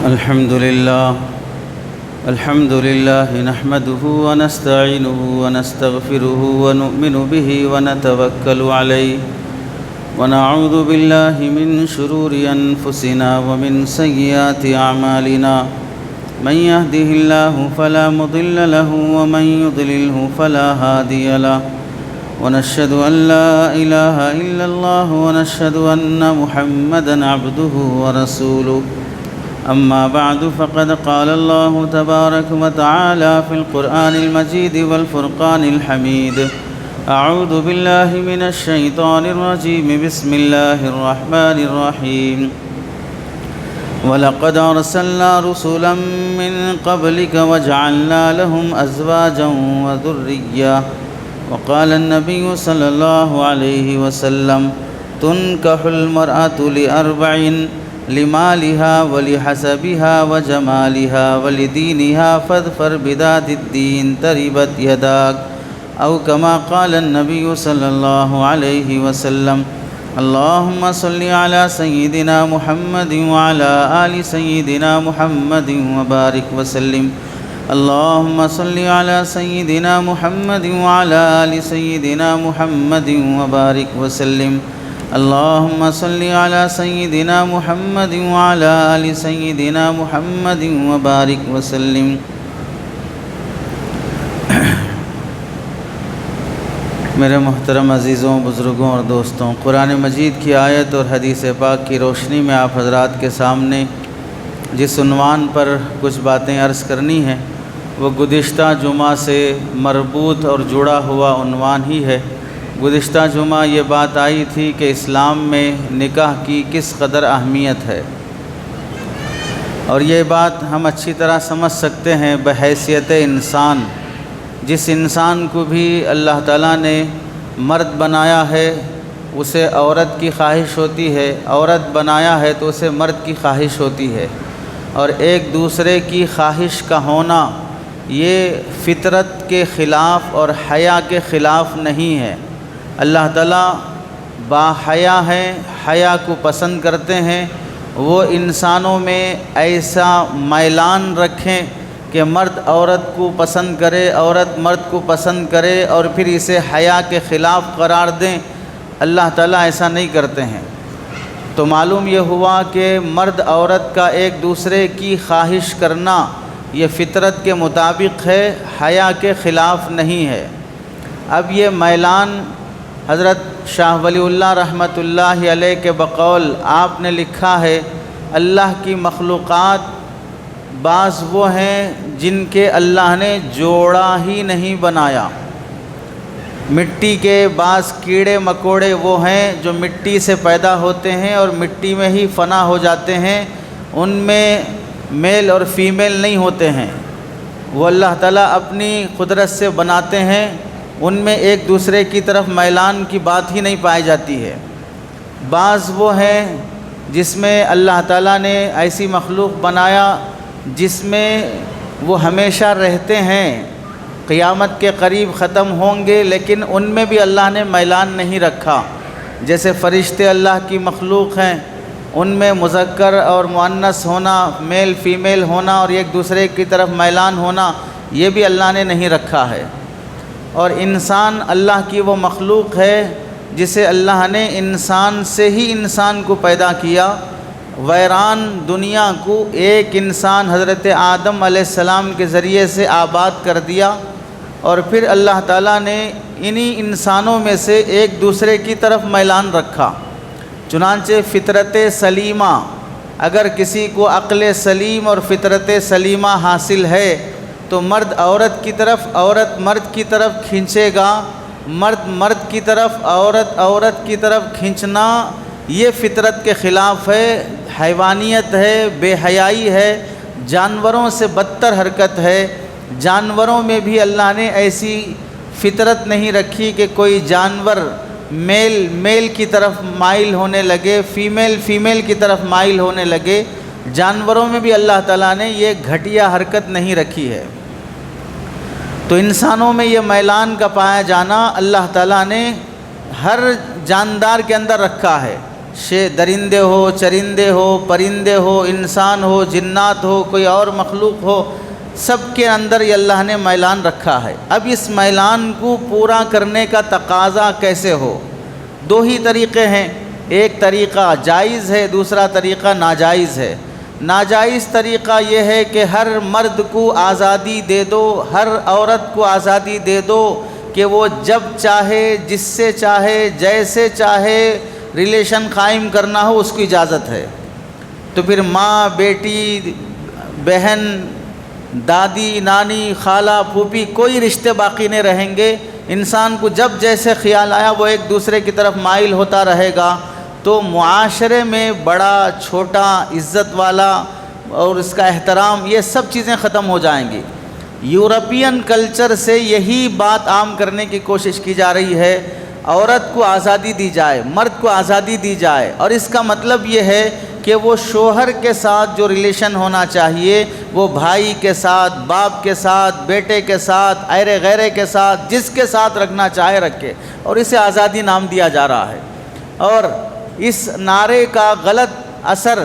الحمد لله نحمده ونستعينه ونستغفره ونؤمن به ونتوكل عليه ونعوذ بالله من شرور أنفسنا ومن سيئات أعمالنا من يهده الله فلا مضل له ومن يضلله فلا هادي له ونشهد أن لا إله إلا الله ونشهد أن محمدًا عبده ورسوله أما بعد فقد قال الله تبارك وتعالى في القرآن المجيد والفرقان الحميد أعوذ بالله من الشيطان الرجيم بسم الله الرحمن الرحيم ولقد أرسلنا رسلا من قبلك وجعلنا لهم أزواجا وذرية وقال النبي صلى الله عليه وسلم تنكح المرأة لأربع لمالها ولحسبها وجمالها ولدينها فاظفر بذات الدين تربت يداك أو كما قال النبي صلى الله عليه وسلم اللهم صل على سيدنا محمد وعلى آل سيدنا محمد وبارك وسلم اللهم صل على سيدنا محمد وعلى آل سيدنا محمد وبارك وسلم اللهم صل على سيدنا محمد وعلى آل سيدنا محمد وبارك وسلم میرے محترم عزیزوں، بزرگوں اور دوستوں، قرآن مجید کی آیت اور حدیث پاک کی روشنی میں آپ حضرات کے سامنے جس عنوان پر کچھ باتیں عرض کرنی ہیں وہ گزشتہ جمعہ سے مربوط اور جڑا ہوا عنوان ہی ہے۔ گزشتہ جمعہ یہ بات آئی تھی کہ اسلام میں نکاح کی کس قدر اہمیت ہے، اور یہ بات ہم اچھی طرح سمجھ سکتے ہیں بحیثیت انسان۔ جس انسان کو بھی اللہ تعالیٰ نے مرد بنایا ہے اسے عورت کی خواہش ہوتی ہے، عورت بنایا ہے تو اسے مرد کی خواہش ہوتی ہے، اور ایک دوسرے کی خواہش کا ہونا یہ فطرت کے خلاف اور حیا کے خلاف نہیں ہے۔ اللہ تعالیٰ باحیا ہیں، حیا کو پسند کرتے ہیں۔ وہ انسانوں میں ایسا میلان رکھیں کہ مرد عورت کو پسند کرے، عورت مرد کو پسند کرے اور پھر اسے حیا کے خلاف قرار دیں، اللہ تعالیٰ ایسا نہیں کرتے ہیں۔ تو معلوم یہ ہوا کہ مرد عورت کا ایک دوسرے کی خواہش کرنا یہ فطرت کے مطابق ہے، حیا کے خلاف نہیں ہے۔ اب یہ میلان حضرت شاہ ولی اللہ رحمۃ اللہ علیہ کے بقول آپ نے لکھا ہے، اللہ کی مخلوقات بعض وہ ہیں جن کے اللہ نے جوڑا ہی نہیں بنایا۔ مٹی کے بعض کیڑے مکوڑے وہ ہیں جو مٹی سے پیدا ہوتے ہیں اور مٹی میں ہی فنا ہو جاتے ہیں، ان میں میل اور فیمیل نہیں ہوتے ہیں، وہ اللہ تعالیٰ اپنی قدرت سے بناتے ہیں، ان میں ایک دوسرے کی طرف میلان کی بات ہی نہیں پائی جاتی ہے۔ بعض وہ ہیں جس میں اللہ تعالیٰ نے ایسی مخلوق بنایا جس میں وہ ہمیشہ رہتے ہیں، قیامت کے قریب ختم ہوں گے، لیکن ان میں بھی اللہ نے میلان نہیں رکھا۔ جیسے فرشتے اللہ کی مخلوق ہیں، ان میں مذکر اور مؤنث ہونا، میل فیمیل ہونا اور ایک دوسرے کی طرف میلان ہونا یہ بھی اللہ نے نہیں رکھا ہے۔ اور انسان اللہ کی وہ مخلوق ہے جسے اللہ نے انسان سے ہی انسان کو پیدا کیا۔ ویران دنیا کو ایک انسان حضرت آدم علیہ السلام کے ذریعے سے آباد کر دیا، اور پھر اللہ تعالیٰ نے انہی انسانوں میں سے ایک دوسرے کی طرف میلان رکھا۔ چنانچہ فطرت سلیمہ، اگر کسی کو عقل سلیم اور فطرت سلیمہ حاصل ہے تو مرد عورت کی طرف، عورت مرد کی طرف کھینچے گا، مرد مرد کی طرف، عورت عورت کی طرف کھینچنا یہ فطرت کے خلاف ہے، حیوانیت ہے، بے حیائی ہے، جانوروں سے بدتر حرکت ہے۔ جانوروں میں بھی اللہ نے ایسی فطرت نہیں رکھی کہ کوئی جانور میل میل کی طرف مائل ہونے لگے، فیمیل فیمیل کی طرف مائل ہونے لگے۔ جانوروں میں بھی اللہ تعالیٰ نے یہ گھٹیا حرکت نہیں رکھی ہے۔ تو انسانوں میں یہ میلان کا پایا جانا اللہ تعالیٰ نے ہر جاندار کے اندر رکھا ہے۔ درندے ہو، چرندے ہو، پرندے ہو، انسان ہو، جنات ہو، کوئی اور مخلوق ہو، سب کے اندر یہ اللہ نے میلان رکھا ہے۔ اب اس میلان کو پورا کرنے کا تقاضا کیسے ہو؟ دو ہی طریقے ہیں، ایک طریقہ جائز ہے، دوسرا طریقہ ناجائز ہے۔ ناجائز طریقہ یہ ہے کہ ہر مرد کو آزادی دے دو، ہر عورت کو آزادی دے دو کہ وہ جب چاہے، جس سے چاہے، جیسے چاہے ریلیشن قائم کرنا ہو، اس کی اجازت ہے۔ تو پھر ماں، بیٹی، بہن، دادی، نانی، خالہ، پھوپھی، کوئی رشتے باقی نہیں رہیں گے۔ انسان کو جب جیسے خیال آیا وہ ایک دوسرے کی طرف مائل ہوتا رہے گا، تو معاشرے میں بڑا چھوٹا، عزت والا اور اس کا احترام، یہ سب چیزیں ختم ہو جائیں گی۔ یورپین کلچر سے یہی بات عام کرنے کی کوشش کی جا رہی ہے، عورت کو آزادی دی جائے، مرد کو آزادی دی جائے، اور اس کا مطلب یہ ہے کہ وہ شوہر کے ساتھ جو ریلیشن ہونا چاہیے وہ بھائی کے ساتھ، باپ کے ساتھ، بیٹے کے ساتھ، ایرے غیرے کے ساتھ، جس کے ساتھ رکھنا چاہے رکھے، اور اسے آزادی نام دیا جا رہا ہے۔ اور اس نعرے کا غلط اثر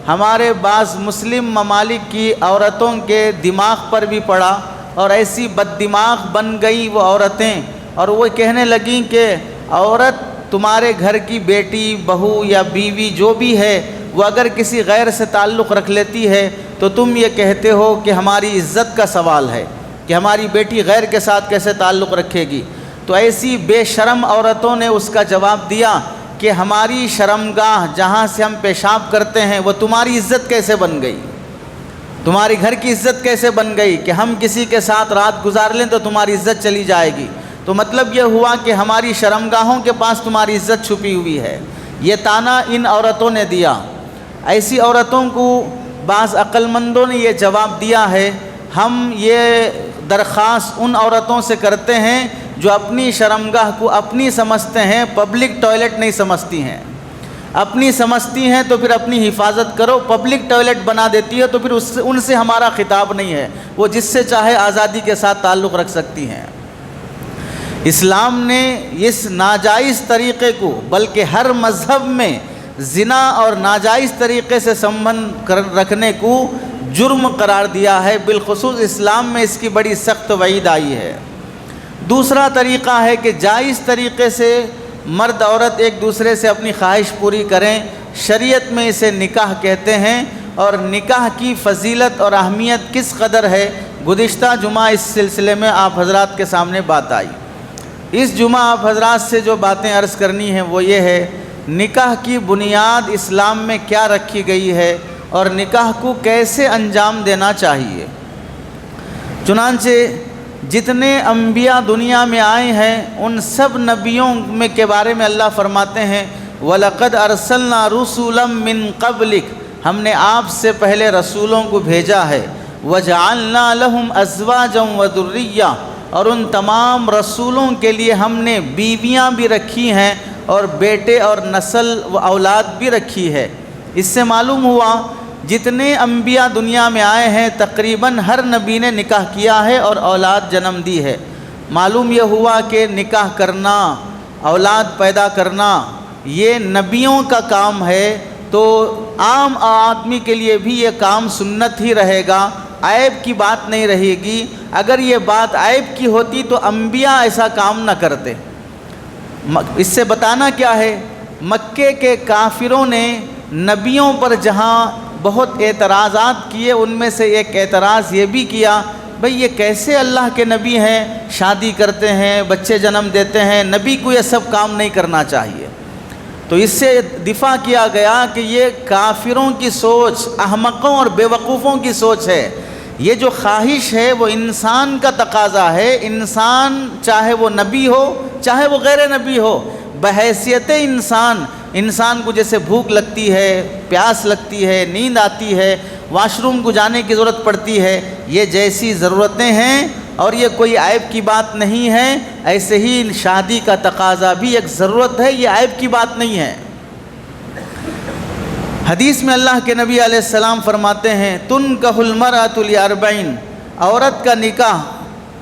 ہمارے بعض مسلم ممالک کی عورتوں کے دماغ پر بھی پڑا، اور ایسی بد دماغ بن گئی وہ عورتیں، اور وہ کہنے لگیں کہ عورت تمہارے گھر کی بیٹی، بہو یا بیوی جو بھی ہے، وہ اگر کسی غیر سے تعلق رکھ لیتی ہے تو تم یہ کہتے ہو کہ ہماری عزت کا سوال ہے کہ ہماری بیٹی غیر کے ساتھ کیسے تعلق رکھے گی۔ تو ایسی بے شرم عورتوں نے اس کا جواب دیا کہ ہماری شرمگاہ جہاں سے ہم پیشاب کرتے ہیں وہ تمہاری عزت کیسے بن گئی، تمہاری گھر کی عزت کیسے بن گئی کہ ہم کسی کے ساتھ رات گزار لیں تو تمہاری عزت چلی جائے گی۔ تو مطلب یہ ہوا کہ ہماری شرمگاہوں کے پاس تمہاری عزت چھپی ہوئی ہے۔ یہ طعنہ ان عورتوں نے دیا۔ ایسی عورتوں کو بعض عقل مندوں نے یہ جواب دیا ہے، ہم یہ درخواست ان عورتوں سے کرتے ہیں جو اپنی شرمگاہ کو اپنی سمجھتے ہیں، پبلک ٹوائلٹ نہیں سمجھتی ہیں۔ اپنی سمجھتی ہیں تو پھر اپنی حفاظت کرو، پبلک ٹوائلٹ بنا دیتی ہے تو پھر ان سے ہمارا خطاب نہیں ہے، وہ جس سے چاہے آزادی کے ساتھ تعلق رکھ سکتی ہیں۔ اسلام نے اس ناجائز طریقے کو، بلکہ ہر مذہب میں زنا اور ناجائز طریقے سے سنبندھ رکھنے کو جرم قرار دیا ہے، بالخصوص اسلام میں اس کی بڑی سخت وعید آئی ہے۔ دوسرا طریقہ ہے کہ جائز طریقے سے مرد عورت ایک دوسرے سے اپنی خواہش پوری کریں، شریعت میں اسے نکاح کہتے ہیں، اور نکاح کی فضیلت اور اہمیت کس قدر ہے، گزشتہ جمعہ اس سلسلے میں آپ حضرات کے سامنے بات آئی۔ اس جمعہ آپ حضرات سے جو باتیں عرض کرنی ہیں وہ یہ ہے، نکاح کی بنیاد اسلام میں کیا رکھی گئی ہے اور نکاح کو کیسے انجام دینا چاہیے۔ چنانچہ جتنے انبیاء دنیا میں آئے ہیں ان سب نبیوں کے بارے میں اللہ فرماتے ہیں وَلَقَدْ أَرْسَلْنَا رُسُلًا مِّن قَبْلِكَ، ہم نے آپ سے پہلے رسولوں کو بھیجا ہے، وَجَعَلْنَا لَهُمْ أَزْوَاجًا وَذُرِّيَّةً، اور ان تمام رسولوں کے لیے ہم نے بیویاں بھی رکھی ہیں اور بیٹے اور نسل و اولاد بھی رکھی ہے۔ اس سے معلوم ہوا جتنے انبیاء دنیا میں آئے ہیں تقریباً ہر نبی نے نکاح کیا ہے اور اولاد جنم دی ہے۔ معلوم یہ ہوا کہ نکاح کرنا، اولاد پیدا کرنا یہ نبیوں کا کام ہے، تو عام آدمی کے لیے بھی یہ کام سنت ہی رہے گا، عیب کی بات نہیں رہے گی۔ اگر یہ بات عیب کی ہوتی تو انبیاء ایسا کام نہ کرتے۔ اس سے بتانا کیا ہے، مکے کے کافروں نے نبیوں پر جہاں بہت اعتراضات کیے، ان میں سے ایک اعتراض یہ بھی کیا، بھئی یہ کیسے اللہ کے نبی ہیں، شادی کرتے ہیں، بچے جنم دیتے ہیں، نبی کو یہ سب کام نہیں کرنا چاہیے۔ تو اس سے دفاع کیا گیا کہ یہ کافروں کی سوچ، احمقوں اور بیوقوفوں کی سوچ ہے۔ یہ جو خواہش ہے وہ انسان کا تقاضا ہے، انسان چاہے وہ نبی ہو چاہے وہ غیر نبی ہو، بحیثیت انسان کو جیسے بھوک لگتی ہے، پیاس لگتی ہے، نیند آتی ہے، واش روم کو جانے کی ضرورت پڑتی ہے، یہ جیسی ضرورتیں ہیں اور یہ کوئی عیب کی بات نہیں ہے، ایسے ہی شادی کا تقاضا بھی ایک ضرورت ہے، یہ عیب کی بات نہیں ہے۔ حدیث میں اللہ کے نبی علیہ السلام فرماتے ہیں تنکح المرأۃ لأربعین، عورت کا نکاح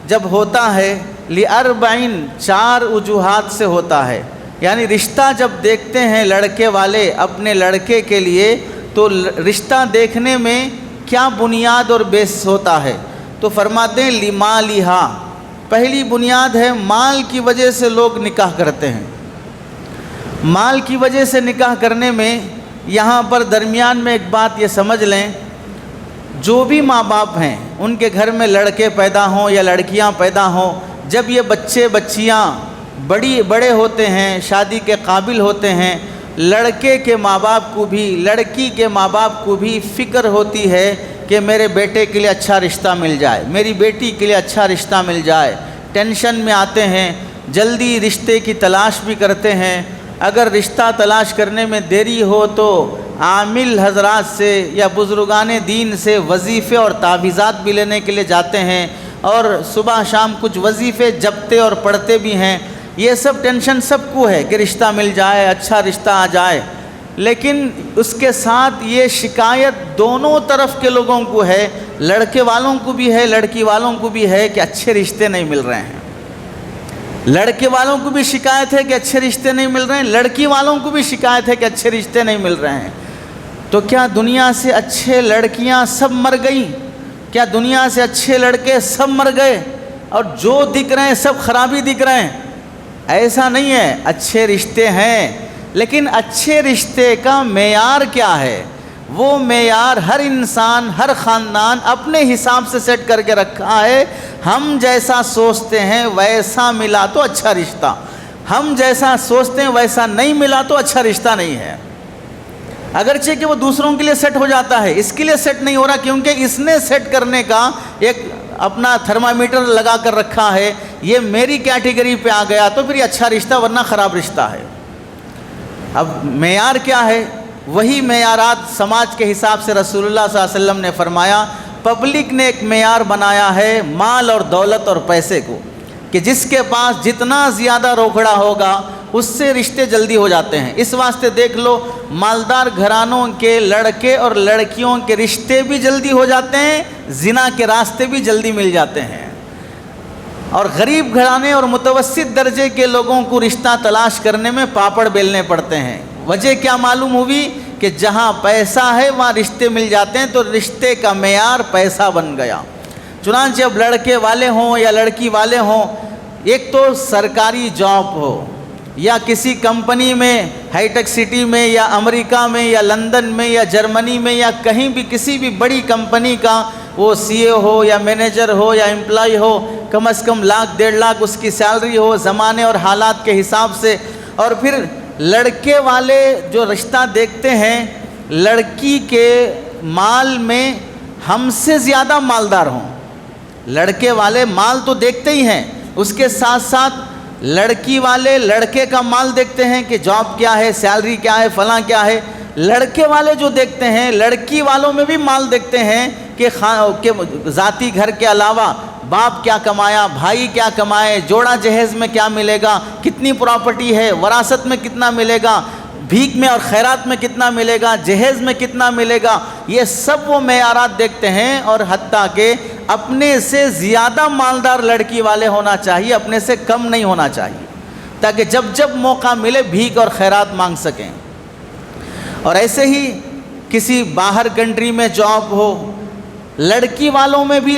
جب ہوتا ہے لأربعین، 4 وجوہات سے ہوتا ہے۔ یعنی رشتہ جب دیکھتے ہیں لڑکے والے اپنے لڑکے کے لیے تو رشتہ دیکھنے میں کیا بنیاد اور بیس ہوتا ہے؟ تو فرماتے ہیں لمالہا، پہلی بنیاد ہے مال کی وجہ سے لوگ نکاح کرتے ہیں۔ مال کی وجہ سے نکاح کرنے میں یہاں پر درمیان میں ایک بات یہ سمجھ لیں، جو بھی ماں باپ ہیں ان کے گھر میں لڑکے پیدا ہوں یا لڑکیاں پیدا ہوں، جب یہ بچے بچیاں بڑے ہوتے ہیں، شادی کے قابل ہوتے ہیں، لڑکے کے ماں باپ کو بھی لڑکی کے ماں باپ کو بھی فکر ہوتی ہے کہ میرے بیٹے کے لیے اچھا رشتہ مل جائے، میری بیٹی کے لیے اچھا رشتہ مل جائے، ٹینشن میں آتے ہیں، جلدی رشتے کی تلاش بھی کرتے ہیں۔ اگر رشتہ تلاش کرنے میں دیری ہو تو عامل حضرات سے یا بزرگان دین سے وظیفے اور تعویذات بھی لینے کے لیے جاتے ہیں، اور صبح شام کچھ وظیفے جپتے اور پڑھتے بھی ہیں۔ یہ سب ٹینشن سب کو ہے کہ رشتہ مل جائے، اچھا رشتہ آ جائے، لیکن اس کے ساتھ یہ شکایت دونوں طرف کے لوگوں کو ہے، لڑکے والوں کو بھی ہے، لڑکی والوں کو بھی ہے کہ اچھے رشتے نہیں مل رہے ہیں۔ لڑکے والوں کو بھی شکایت ہے کہ اچھے رشتے نہیں مل رہے ہیں، لڑکی والوں کو بھی شکایت ہے کہ اچھے رشتے نہیں مل رہے ہیں۔ تو کیا دنیا سے اچھے لڑکیاں سب مر گئیں؟ کیا دنیا سے اچھے لڑکے سب مر گئے اور جو دکھ رہے ہیں سب خرابی دکھ رہے ہیں؟ ایسا نہیں ہے، اچھے رشتے ہیں، لیکن اچھے رشتے کا معیار کیا ہے؟ وہ معیار ہر انسان، ہر خاندان اپنے حساب سے سیٹ کر کے رکھا ہے۔ ہم جیسا سوچتے ہیں ویسا ملا تو اچھا رشتہ، ہم جیسا سوچتے ہیں ویسا نہیں ملا تو اچھا رشتہ نہیں ہے۔ اگرچہ کہ وہ دوسروں کے لیے سیٹ ہو جاتا ہے، اس کے لیے سیٹ نہیں ہو رہا کیونکہ اس نے سیٹ کرنے کا ایک اپنا تھرمامیٹر لگا کر رکھا ہے، یہ میری کیٹیگری پہ آ گیا تو پھر یہ اچھا رشتہ ورنہ خراب رشتہ ہے۔ اب معیار کیا ہے؟ وہی معیارات سماج کے حساب سے رسول اللہ صلی اللہ علیہ وسلم نے فرمایا، پبلک نے ایک معیار بنایا ہے مال اور دولت اور پیسے کو، کہ جس کے پاس جتنا زیادہ روکڑا ہوگا اس سے رشتے جلدی ہو جاتے ہیں۔ اس واسطے دیکھ لو مالدار گھرانوں کے لڑکے اور لڑکیوں کے رشتے بھی جلدی ہو جاتے ہیں، زنا کے راستے بھی جلدی مل جاتے ہیں، اور غریب گھرانے اور متوسط درجے کے لوگوں کو رشتہ تلاش کرنے میں پاپڑ بیلنے پڑتے ہیں۔ وجہ کیا معلوم ہوئی؟ کہ جہاں پیسہ ہے وہاں رشتے مل جاتے ہیں، تو رشتے کا معیار پیسہ بن گیا۔ چنانچہ اب لڑکے والے ہوں یا لڑکی والے ہوں، ایک تو سرکاری جاب ہو یا کسی کمپنی میں، ہائی ٹیک سٹی میں یا امریکہ میں یا لندن میں یا جرمنی میں یا کہیں بھی کسی بھی بڑی کمپنی کا وہ سی اے ہو یا مینیجر ہو یا امپلائی ہو، کم از کم 1,00,000-1,50,000 اس کی سیلری ہو زمانے اور حالات کے حساب سے۔ اور پھر لڑکے والے جو رشتہ دیکھتے ہیں، لڑکی کے مال میں ہم سے زیادہ مالدار ہوں۔ لڑکے والے مال تو دیکھتے ہی ہیں، اس کے ساتھ ساتھ لڑکی والے لڑکے کا مال دیکھتے ہیں کہ جاب کیا ہے، سیلری کیا ہے، فلاں کیا ہے۔ لڑکے والے جو دیکھتے ہیں لڑکی والوں میں بھی مال دیکھتے ہیں کہ ذاتی گھر کے علاوہ باپ کیا کمایا، بھائی کیا کمائے، جوڑا جہیز میں کیا ملے گا، کتنی پراپرٹی ہے، وراثت میں کتنا ملے گا، بھیک میں اور خیرات میں کتنا ملے گا، جہیز میں کتنا ملے گا، یہ سب وہ معیارات دیکھتے ہیں۔ اور حتیٰ کہ اپنے سے زیادہ مالدار لڑکی والے ہونا چاہیے، اپنے سے کم نہیں ہونا چاہیے، تاکہ جب جب موقع ملے بھیک اور خیرات مانگ سکیں۔ اور ایسے ہی کسی باہر کنٹری میں جاب ہو، لڑکی والوں میں بھی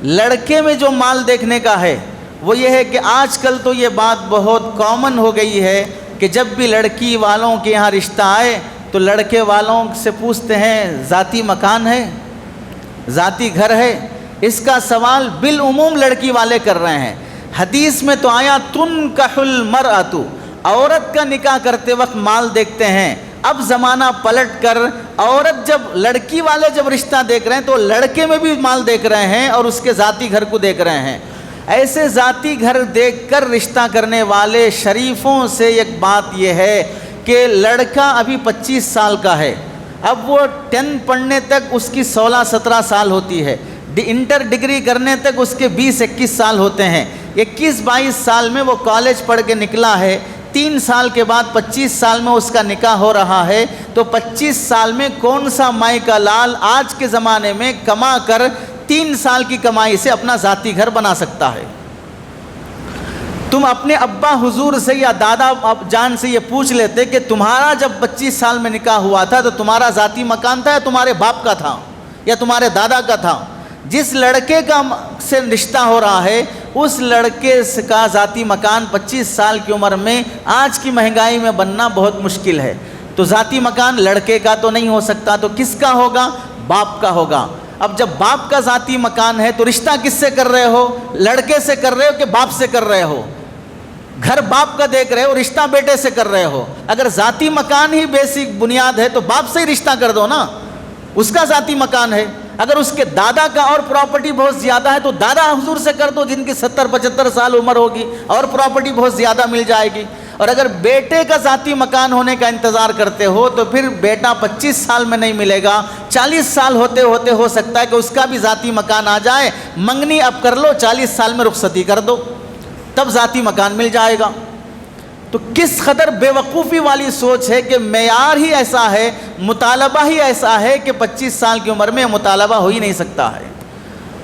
لڑکے میں جو مال دیکھنے کا ہے وہ یہ ہے کہ آج کل تو یہ بات بہت کامن ہو گئی ہے کہ جب بھی لڑکی والوں کے یہاں رشتہ آئے تو لڑکے والوں سے پوچھتے ہیں ذاتی مکان ہے، ذاتی گھر ہے۔ اس کا سوال بالعموم لڑکی والے کر رہے ہیں۔ حدیث میں تو آیا تنکح المرأۃ، عورت کا نکاح کرتے وقت مال دیکھتے ہیں۔ اب زمانہ پلٹ کر عورت جب لڑکی والے جب رشتہ دیکھ رہے ہیں تو لڑکے میں بھی مال دیکھ رہے ہیں اور اس کے ذاتی گھر کو دیکھ رہے ہیں۔ ایسے ذاتی گھر دیکھ کر رشتہ کرنے والے شریفوں سے ایک بات یہ ہے کہ لڑکا ابھی 25 سال کا ہے، اب وہ 10 پڑھنے تک اس کی 16-17 سال ہوتی ہے، انٹر ڈگری کرنے تک اس کے 20-21 سال ہوتے ہیں، 21-22 سال میں وہ کالج پڑھ کے نکلا ہے، 3 سال کے بعد 25 سال میں اس کا نکاح ہو رہا ہے۔ تو 25 سال میں کون سا مائی کا لال آج کے زمانے میں کما کر 3 سال کی کمائی سے اپنا ذاتی گھر بنا سکتا ہے؟ تم اپنے ابا حضور سے یا دادا جان سے یہ پوچھ لیتے کہ تمہارا جب 25 سال میں نکاح ہوا تھا تو تمہارا ذاتی مکان تھا یا تمہارے باپ کا تھا یا تمہارے دادا کا تھا؟ جس لڑکے کا سے رشتہ ہو رہا ہے اس لڑکے کا ذاتی مکان 25 سال کی عمر میں آج کی مہنگائی میں بننا بہت مشکل ہے، تو ذاتی مکان لڑکے کا تو نہیں ہو سکتا، تو کس کا ہوگا؟ باپ کا ہوگا۔ اب جب باپ کا ذاتی مکان ہے تو رشتہ کس سے کر رہے ہو؟ لڑکے سے کر رہے ہو کہ باپ سے کر رہے ہو؟ گھر باپ کا دیکھ رہے ہو، رشتہ بیٹے سے کر رہے ہو۔ اگر ذاتی مکان ہی بیسک بنیاد ہے تو باپ سے ہی رشتہ کر دو نا، اس کا ذاتی مکان ہے۔ اگر اس کے دادا کا اور پراپرٹی بہت زیادہ ہے تو دادا حضور سے کر دو، جن کی 70-75 سال عمر ہوگی اور پراپرٹی بہت زیادہ مل جائے گی۔ اور اگر بیٹے کا ذاتی مکان ہونے کا انتظار کرتے ہو تو پھر بیٹا 25 سال میں نہیں ملے گا، 40 سال ہوتے ہوتے ہو سکتا ہے کہ اس کا بھی ذاتی مکان آ جائے۔ منگنی اب کر لو، 40 سال میں رخصتی کر دو، تب ذاتی مکان مل جائے گا۔ تو کس قدر بے وقوفی والی سوچ ہے کہ معیار ہی ایسا ہے، مطالبہ ہی ایسا ہے کہ 25 سال کی عمر میں مطالبہ ہو ہی نہیں سکتا ہے۔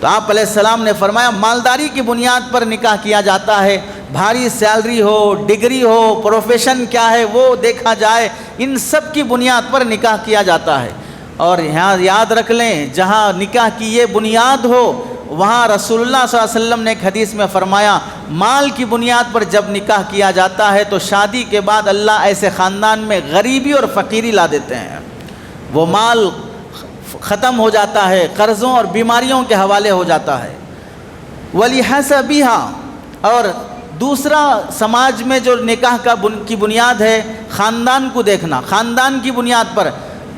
تو آپ علیہ السلام نے فرمایا مالداری کی بنیاد پر نکاح کیا جاتا ہے، بھاری سیلری ہو، ڈگری ہو، پروفیشن کیا ہے وہ دیکھا جائے، ان سب کی بنیاد پر نکاح کیا جاتا ہے۔ اور یہاں یاد رکھ لیں جہاں نکاح کی یہ بنیاد ہو وہاں رسول اللہ صلی اللہ علیہ وسلم نے ایک حدیث میں فرمایا مال کی بنیاد پر جب نکاح کیا جاتا ہے تو شادی کے بعد اللہ ایسے خاندان میں غریبی اور فقیری لا دیتے ہیں، وہ مال ختم ہو جاتا ہے، قرضوں اور بیماریوں کے حوالے ہو جاتا ہے۔ وَلِحَسَبِهَا، اور دوسرا سماج میں جو نکاح کی بنیاد ہے خاندان کو دیکھنا، خاندان کی بنیاد پر،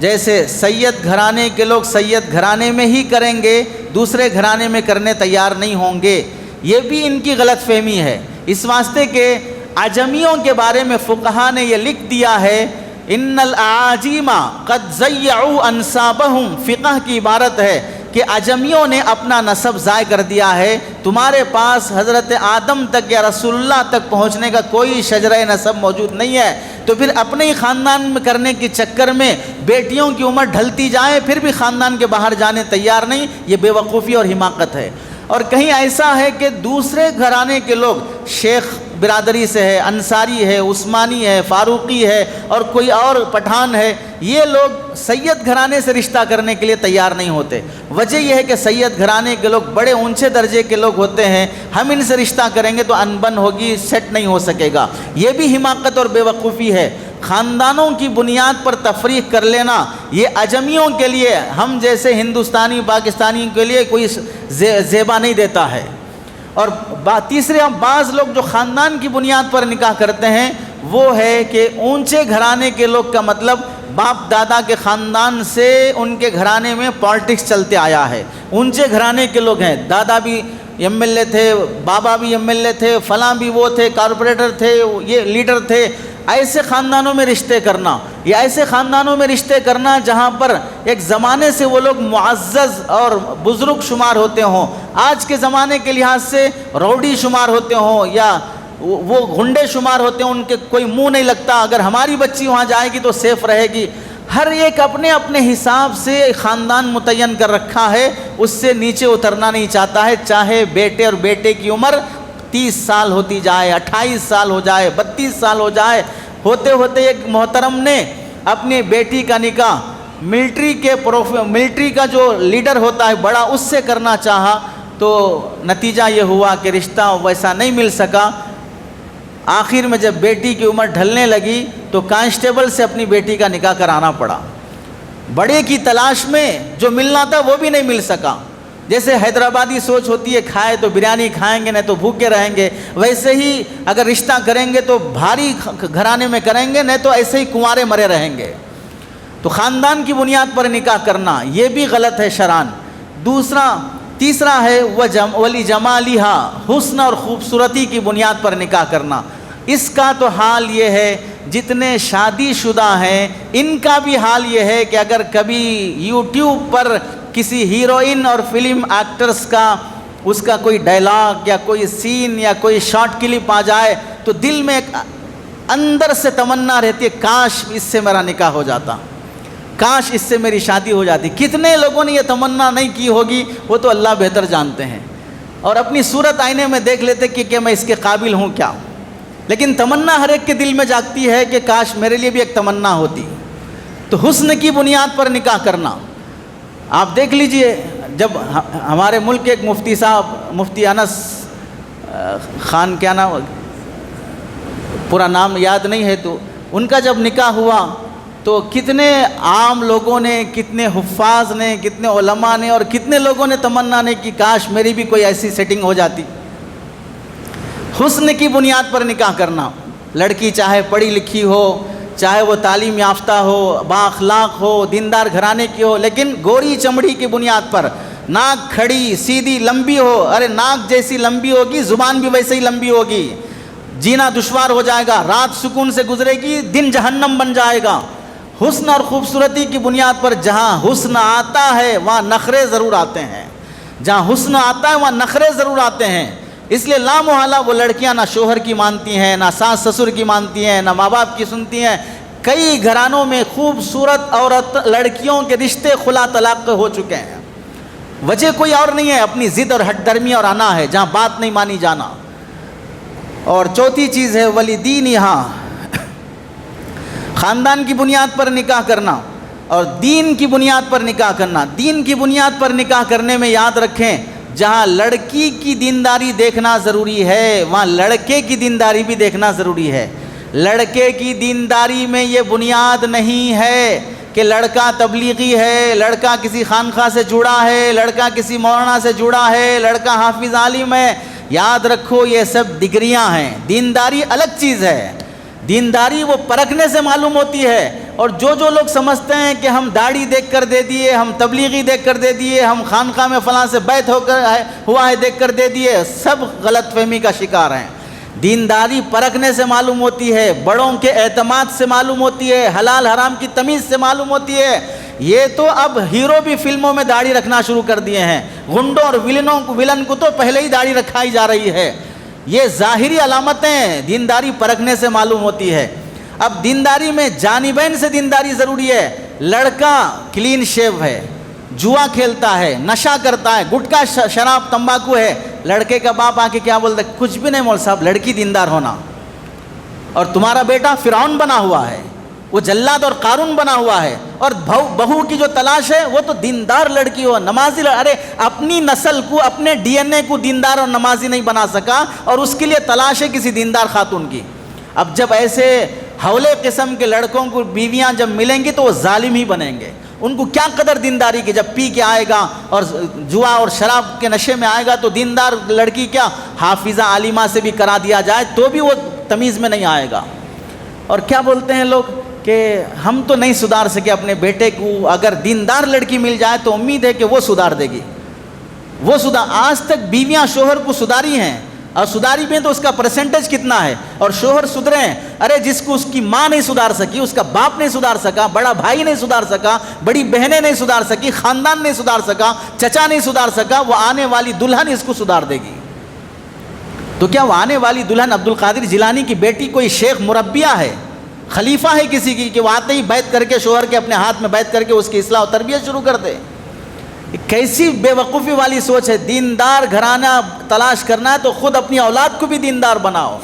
جیسے سید گھرانے کے لوگ سید گھرانے میں ہی کریں گے، دوسرے گھرانے میں کرنے تیار نہیں ہوں گے، یہ بھی ان کی غلط فہمی ہے۔ اس واسطے کہ عجمیوں کے بارے میں فقہا نے یہ لکھ دیا ہے ان الاعاجم قد ضیعوا انسابہم، فقہ کی عبارت ہے کہ عجمیوں نے اپنا نسب ضائع کر دیا ہے، تمہارے پاس حضرت آدم تک یا رسول اللہ تک پہنچنے کا کوئی شجرہ نسب موجود نہیں ہے، تو پھر اپنے ہی خاندان میں کرنے کے چکر میں بیٹیوں کی عمر ڈھلتی جائے پھر بھی خاندان کے باہر جانے تیار نہیں، یہ بے وقوفی اور حماقت ہے۔ اور کہیں ایسا ہے کہ دوسرے گھرانے کے لوگ شیخ برادری سے ہے، انصاری ہے، عثمانی ہے، فاروقی ہے اور کوئی اور پٹھان ہے، یہ لوگ سید گھرانے سے رشتہ کرنے کے لیے تیار نہیں ہوتے۔ وجہ یہ ہے کہ سید گھرانے کے لوگ بڑے اونچے درجے کے لوگ ہوتے ہیں، ہم ان سے رشتہ کریں گے تو انبن ہوگی، سیٹ نہیں ہو سکے گا، یہ بھی حماقت اور بے وقوفی ہے۔ خاندانوں کی بنیاد پر تفریق کر لینا یہ عجمیوں کے لیے، ہم جیسے ہندوستانی پاکستانی کے لیے کوئی زیبا نہیں دیتا ہے۔ اور تیسرے بعض لوگ جو خاندان کی بنیاد پر نکاح کرتے ہیں وہ ہے کہ اونچے گھرانے کے لوگ کا مطلب باپ دادا کے خاندان سے ان کے گھرانے میں پالیٹکس چلتے آیا ہے، اونچے گھرانے کے لوگ ہیں، دادا بھی ایم ایل اے تھے، بابا بھی ایم ایل اے تھے، فلاں بھی وہ تھے، کارپوریٹر تھے، یہ لیڈر تھے، ایسے خاندانوں میں رشتے کرنا، یا ایسے خاندانوں میں رشتے کرنا جہاں پر ایک زمانے سے وہ لوگ معزز اور بزرگ شمار ہوتے ہوں، آج کے زمانے کے لحاظ سے روڈی شمار ہوتے ہوں یا وہ گنڈے شمار ہوتے ہیں، ان کے کوئی منہ نہیں لگتا، اگر ہماری بچی وہاں جائے گی تو سیف رہے گی۔ ہر ایک اپنے اپنے حساب سے خاندان متعین کر رکھا ہے، اس سے نیچے اترنا نہیں چاہتا ہے، چاہے بیٹے اور بیٹے کی عمر 30 سال ہوتی جائے، 28 سال ہو جائے، 32 سال ہو جائے۔ ہوتے ہوتے ایک محترم نے اپنی بیٹی کا نکاح ملٹری کا جو لیڈر ہوتا ہے بڑا، اس سے کرنا چاہا تو نتیجہ یہ ہوا کہ رشتہ ویسا نہیں مل سکا۔ آخر میں جب بیٹی کی عمر ڈھلنے لگی تو کانسٹیبل سے اپنی بیٹی کا نکاح کرانا پڑا، بڑے کی تلاش میں جو ملنا تھا وہ بھی نہیں مل سکا۔ جیسے حیدرآبادی سوچ ہوتی ہے کھائے تو بریانی کھائیں گے نہیں تو بھوکے رہیں گے، ویسے ہی اگر رشتہ کریں گے تو بھاری گھرانے میں کریں گے نہیں تو ایسے ہی کنوارے مرے رہیں گے۔ تو خاندان کی بنیاد پر نکاح کرنا یہ بھی غلط ہے شرعاً۔ تیسرا ہے وَلِجَمَالِهَا، حسن اور خوبصورتی کی بنیاد پر نکاح کرنا۔ اس کا تو حال یہ ہے جتنے شادی شدہ ہیں ان کا بھی حال یہ ہے کہ اگر کبھی یوٹیوب پر کسی ہیروئن اور فلم ایکٹرز کا اس کا کوئی ڈائلاگ یا کوئی سین یا کوئی شارٹ کلپ آ جائے تو دل میں ایک اندر سے تمنا رہتی ہے کاش اس سے میرا نکاح ہو جاتا، کاش اس سے میری شادی ہو جاتی۔ کتنے لوگوں نے یہ تمنا نہیں کی ہوگی وہ تو اللہ بہتر جانتے ہیں، اور اپنی صورت آئینے میں دیکھ لیتے کہ میں اس کے قابل ہوں کیا. لیکن تمنا ہر ایک کے دل میں جاگتی ہے کہ کاش میرے لیے بھی ایک تمنا ہوتی. تو حسن کی بنیاد پر نکاح کرنا. آپ دیکھ لیجئے، جب ہمارے ملک کے ایک مفتی صاحب، مفتی انس خان، کیا نام، پورا نام یاد نہیں ہے، تو ان کا جب نکاح ہوا تو کتنے عام لوگوں نے، کتنے حفاظ نے، کتنے علماء نے اور کتنے لوگوں نے تمنا نے کہ کاش میری بھی کوئی ایسی سیٹنگ ہو جاتی. حسن کی بنیاد پر نکاح کرنا. لڑکی چاہے پڑھی لکھی ہو، چاہے وہ تعلیم یافتہ ہو، با اخلاق ہو، دیندار گھرانے کی ہو، لیکن گوری چمڑی کی بنیاد پر، ناک کھڑی سیدھی لمبی ہو. ارے ناک جیسی لمبی ہوگی زبان بھی ویسے ہی لمبی ہوگی، جینا دشوار ہو جائے گا، رات سکون سے گزرے گی، دن جہنم بن جائے گا. حسن اور خوبصورتی کی بنیاد پر جہاں حسن آتا ہے وہاں نخرے ضرور آتے ہیں. جہاں حسن آتا ہے وہاں نخرے ضرور آتے ہیں. اس لیے لامحالہ وہ لڑکیاں نہ شوہر کی مانتی ہیں، نہ ساس سسر کی مانتی ہیں، نہ ماں باپ کی سنتی ہیں. کئی گھرانوں میں خوبصورت عورت لڑکیوں کے رشتے خلا طلاق ہو چکے ہیں. وجہ کوئی اور نہیں ہے، اپنی ضد اور ہٹ درمی اور انا ہے، جہاں بات نہیں مانی جانا. اور چوتھی چیز ہے ولی دین، یہاں خاندان کی بنیاد پر نکاح کرنا اور دین کی بنیاد پر نکاح کرنا. دین کی بنیاد پر نکاح کرنے میں یاد رکھیں، جہاں لڑکی کی دینداری دیکھنا ضروری ہے وہاں لڑکے کی دینداری بھی دیکھنا ضروری ہے. لڑکے کی دینداری میں یہ بنیاد نہیں ہے کہ لڑکا تبلیغی ہے، لڑکا کسی خانقاہ سے جڑا ہے، لڑکا کسی مولانا سے جڑا ہے، لڑکا حافظ عالم ہے. یاد رکھو یہ سب ڈگریاں ہیں. دینداری الگ چیز ہے. دینداری وہ پرکھنے سے معلوم ہوتی ہے. اور جو لوگ سمجھتے ہیں کہ ہم داڑھی دیکھ کر دے دیے، ہم تبلیغی دیکھ کر دے دیے، ہم خانقاہ میں فلاں سے بیعت ہوا ہے دیکھ کر دے دیے، سب غلط فہمی کا شکار ہیں. دینداری پرکھنے سے معلوم ہوتی ہے، بڑوں کے اعتماد سے معلوم ہوتی ہے، حلال حرام کی تمیز سے معلوم ہوتی ہے. یہ تو اب ہیرو بھی فلموں میں داڑھی رکھنا شروع کر دیے ہیں. غنڈوں اور ولن کو تو پہلے ہی داڑھی رکھائی جا رہی ہے. یہ ظاہری علامتیں دینداری پرکھنے سے معلوم ہوتی ہے. اب دینداری میں جانبین سے دینداری ضروری ہے. لڑکا کلین شیو ہے، جوا کھیلتا ہے، نشہ کرتا ہے، گٹکا شراب تمباکو ہے، لڑکے کا باپ آ کے کیا بولتا ہے؟ کچھ بھی نہیں مول صاحب، لڑکی دیندار ہونا. اور تمہارا بیٹا فرعون بنا ہوا ہے، وہ جلاد اور قارون بنا ہوا ہے. اور بہو کی جو تلاش ہے وہ تو دیندار لڑکی ہو، نمازی. ارے اپنی نسل کو، اپنے ڈی این اے کو دیندار اور نمازی نہیں بنا سکا اور اس کے لیے تلاش ہے کسی دیندار خاتون کی. اب جب ایسے حولے قسم کے لڑکوں کو بیویاں جب ملیں گی تو وہ ظالم ہی بنیں گے. ان کو کیا قدر دینداری کی، جب پی کے آئے گا اور جوا اور شراب کے نشے میں آئے گا تو دیندار لڑکی کیا حافظہ عالمہ سے بھی کرا دیا جائے تو بھی وہ تمیز میں نہیں آئے گا. اور کیا بولتے ہیں لوگ کہ ہم تو نہیں سدھار سکے اپنے بیٹے کو، اگر دیندار لڑکی مل جائے تو امید ہے کہ وہ سدھار دے گی. آج تک بیویاں شوہر کو سدھاری ہیں، اور سدھاری میں تو اس کا پرسنٹیج کتنا ہے، اور شوہر سدھرے ہیں. ارے جس کو اس کی ماں نہیں سدھار سکی، اس کا باپ نہیں سدھار سکا، بڑا بھائی نہیں سدھار سکا، بڑی بہنیں نہیں سدھار سکی، خاندان نہیں سدھار سکا، چچا نہیں سدھار سکا، وہ آنے والی دلہن اس کو سدھار دے گی. تو کیا وہ آنے والی دلہن عبد القادر جیلانی کی بیٹی کوئی شیخ مربیہ ہے، خلیفہ ہے کسی کی کہ وہ آتے ہی بیعت کر کے شوہر کے اپنے ہاتھ میں بیعت کر کے اس کی اصلاح و تربیت شروع کر دے؟ کیسی بے وقوفی والی سوچ ہے. دیندار گھرانہ تلاش کرنا ہے تو خود اپنی اولاد کو بھی دیندار بناؤ،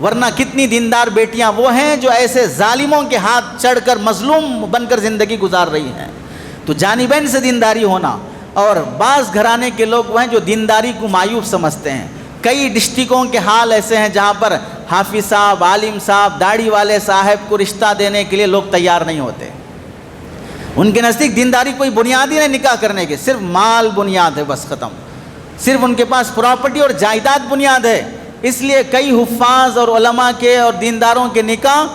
ورنہ کتنی دیندار بیٹیاں وہ ہیں جو ایسے ظالموں کے ہاتھ چڑھ کر مظلوم بن کر زندگی گزار رہی ہیں. تو جانبین سے دینداری ہونا. اور بعض گھرانے کے لوگ وہ ہیں جو دینداری کو معیوب سمجھتے ہیں. کئی ڈسٹرکوں کے حال ایسے ہیں جہاں پر حافظ صاحب، عالم صاحب، داڑھی والے صاحب کو رشتہ دینے کے لیے لوگ تیار نہیں ہوتے. ان کے نزدیک دینداری کوئی بنیاد ہی نہیں نکاح کرنے کے، صرف مال بنیاد ہے، بس ختم. صرف ان کے پاس پراپرٹی اور جائیداد بنیاد ہے. اس لیے کئی حفاظ اور علماء کے اور دینداروں کے نکاح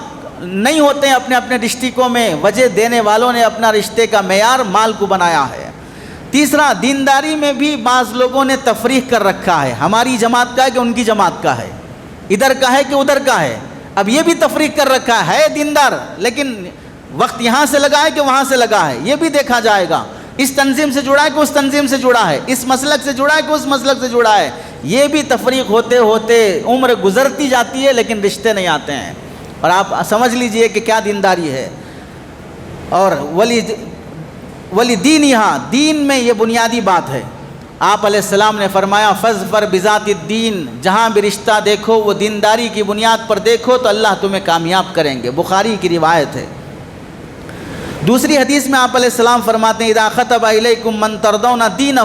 نہیں ہوتے ہیں اپنے اپنے ڈسٹرکوں میں. وجہ دینے والوں نے اپنا رشتے کا معیار مال کو بنایا ہے. تیسرا، دینداری میں بھی بعض لوگوں نے تفریق کر رکھا ہے. ہماری جماعت کا ہے کہ ان کی جماعت کا ہے، ادھر کا ہے کہ ادھر کا ہے. اب یہ بھی تفریق کر رکھا ہے دیندار، لیکن وقت یہاں سے لگا ہے کہ وہاں سے لگا ہے، یہ بھی دیکھا جائے گا. اس تنظیم سے جڑا ہے کہ اس تنظیم سے جڑا ہے، اس مسلک سے جڑا ہے کہ اس مسلک سے جڑا ہے. یہ بھی تفریق ہوتے ہوتے عمر گزرتی جاتی ہے لیکن رشتے نہیں آتے ہیں. اور آپ سمجھ لیجئے کہ کیا دینداری ہے. اور ولی دین، یہاں دین میں یہ بنیادی بات ہے. آپ علیہ السلام نے فرمایا فظفر بذات الدین، جہاں بھی رشتہ دیکھو وہ دینداری کی بنیاد پر دیکھو تو اللہ تمہیں کامیاب کریں گے، بخاری کی روایت ہے۔ دوسری حدیث میں آپ علیہ السلام فرماتے ہیں اذا خطب الیکم من ترضون دینہ،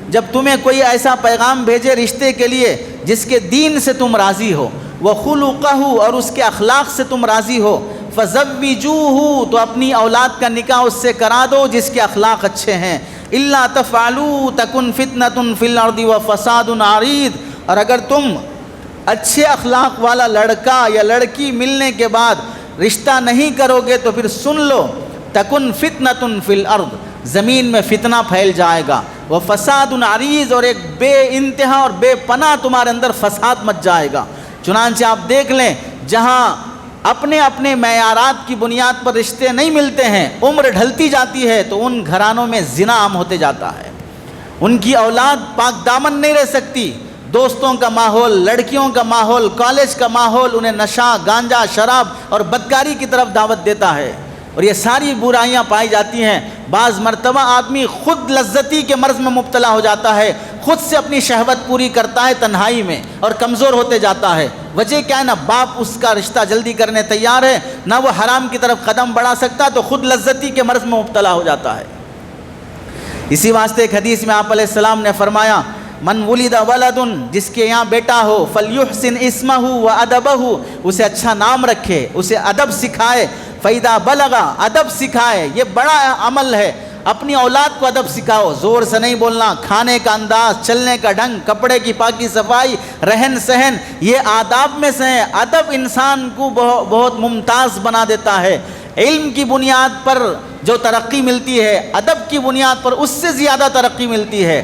جب تمہیں کوئی ایسا پیغام بھیجے رشتے کے لیے جس کے دین سے تم راضی ہو، وخلقہ، اور اس کے اخلاق سے تم راضی ہو، فزوجوہ، تو اپنی اولاد کا نکاح اس سے کرا دو جس کے اخلاق اچھے ہیں، الا تفعلوا تکن فتنۃ فی الارض وفساد عریض، اور اگر تم اچھے اخلاق والا لڑکا یا لڑکی ملنے کے بعد رشتہ نہیں کرو گے تو پھر سن لو، تکن فتنۃ فی الارض، زمین میں فتنہ پھیل جائے گا، وفساد عریض، اور ایک بے انتہا اور بے پناہ تمہارے اندر فساد مچ جائے گا۔ چنانچہ آپ دیکھ لیں جہاں اپنے اپنے معیارات کی بنیاد پر رشتے نہیں ملتے ہیں، عمر ڈھلتی جاتی ہے تو ان گھرانوں میں زنا عام ہوتے جاتا ہے، ان کی اولاد پاک دامن نہیں رہ سکتی، دوستوں کا ماحول، لڑکیوں کا ماحول، کالج کا ماحول انہیں نشہ، گانجا، شراب اور بدکاری کی طرف دعوت دیتا ہے، اور یہ ساری برائیاں پائی جاتی ہیں۔ بعض مرتبہ آدمی خود لذتی کے مرض میں مبتلا ہو جاتا ہے، خود سے اپنی شہوت پوری کرتا ہے تنہائی میں اور کمزور ہوتے جاتا ہے۔ وجہ کیا ہے؟ نہ باپ اس کا رشتہ جلدی کرنے تیار ہے، نہ وہ حرام کی طرف قدم بڑھا سکتا، تو خود لذتی کے مرض میں مبتلا ہو جاتا ہے۔ اسی واسطے ایک حدیث میں آپ علیہ السلام نے فرمایا من ولد ولد، جس کے یہاں بیٹا ہو، فلیحسن اسمہ وادبہ، اسے اچھا نام رکھے، اسے ادب سکھائے، فیدا بلغا، ادب سکھائے، یہ بڑا عمل ہے، اپنی اولاد کو ادب سکھاؤ، زور سے نہیں بولنا، کھانے کا انداز، چلنے کا ڈھنگ، کپڑے کی پاکی صفائی، رہن سہن، یہ آداب میں سے ہیں۔ ادب انسان کو بہت ممتاز بنا دیتا ہے، علم کی بنیاد پر جو ترقی ملتی ہے، ادب کی بنیاد پر اس سے زیادہ ترقی ملتی ہے۔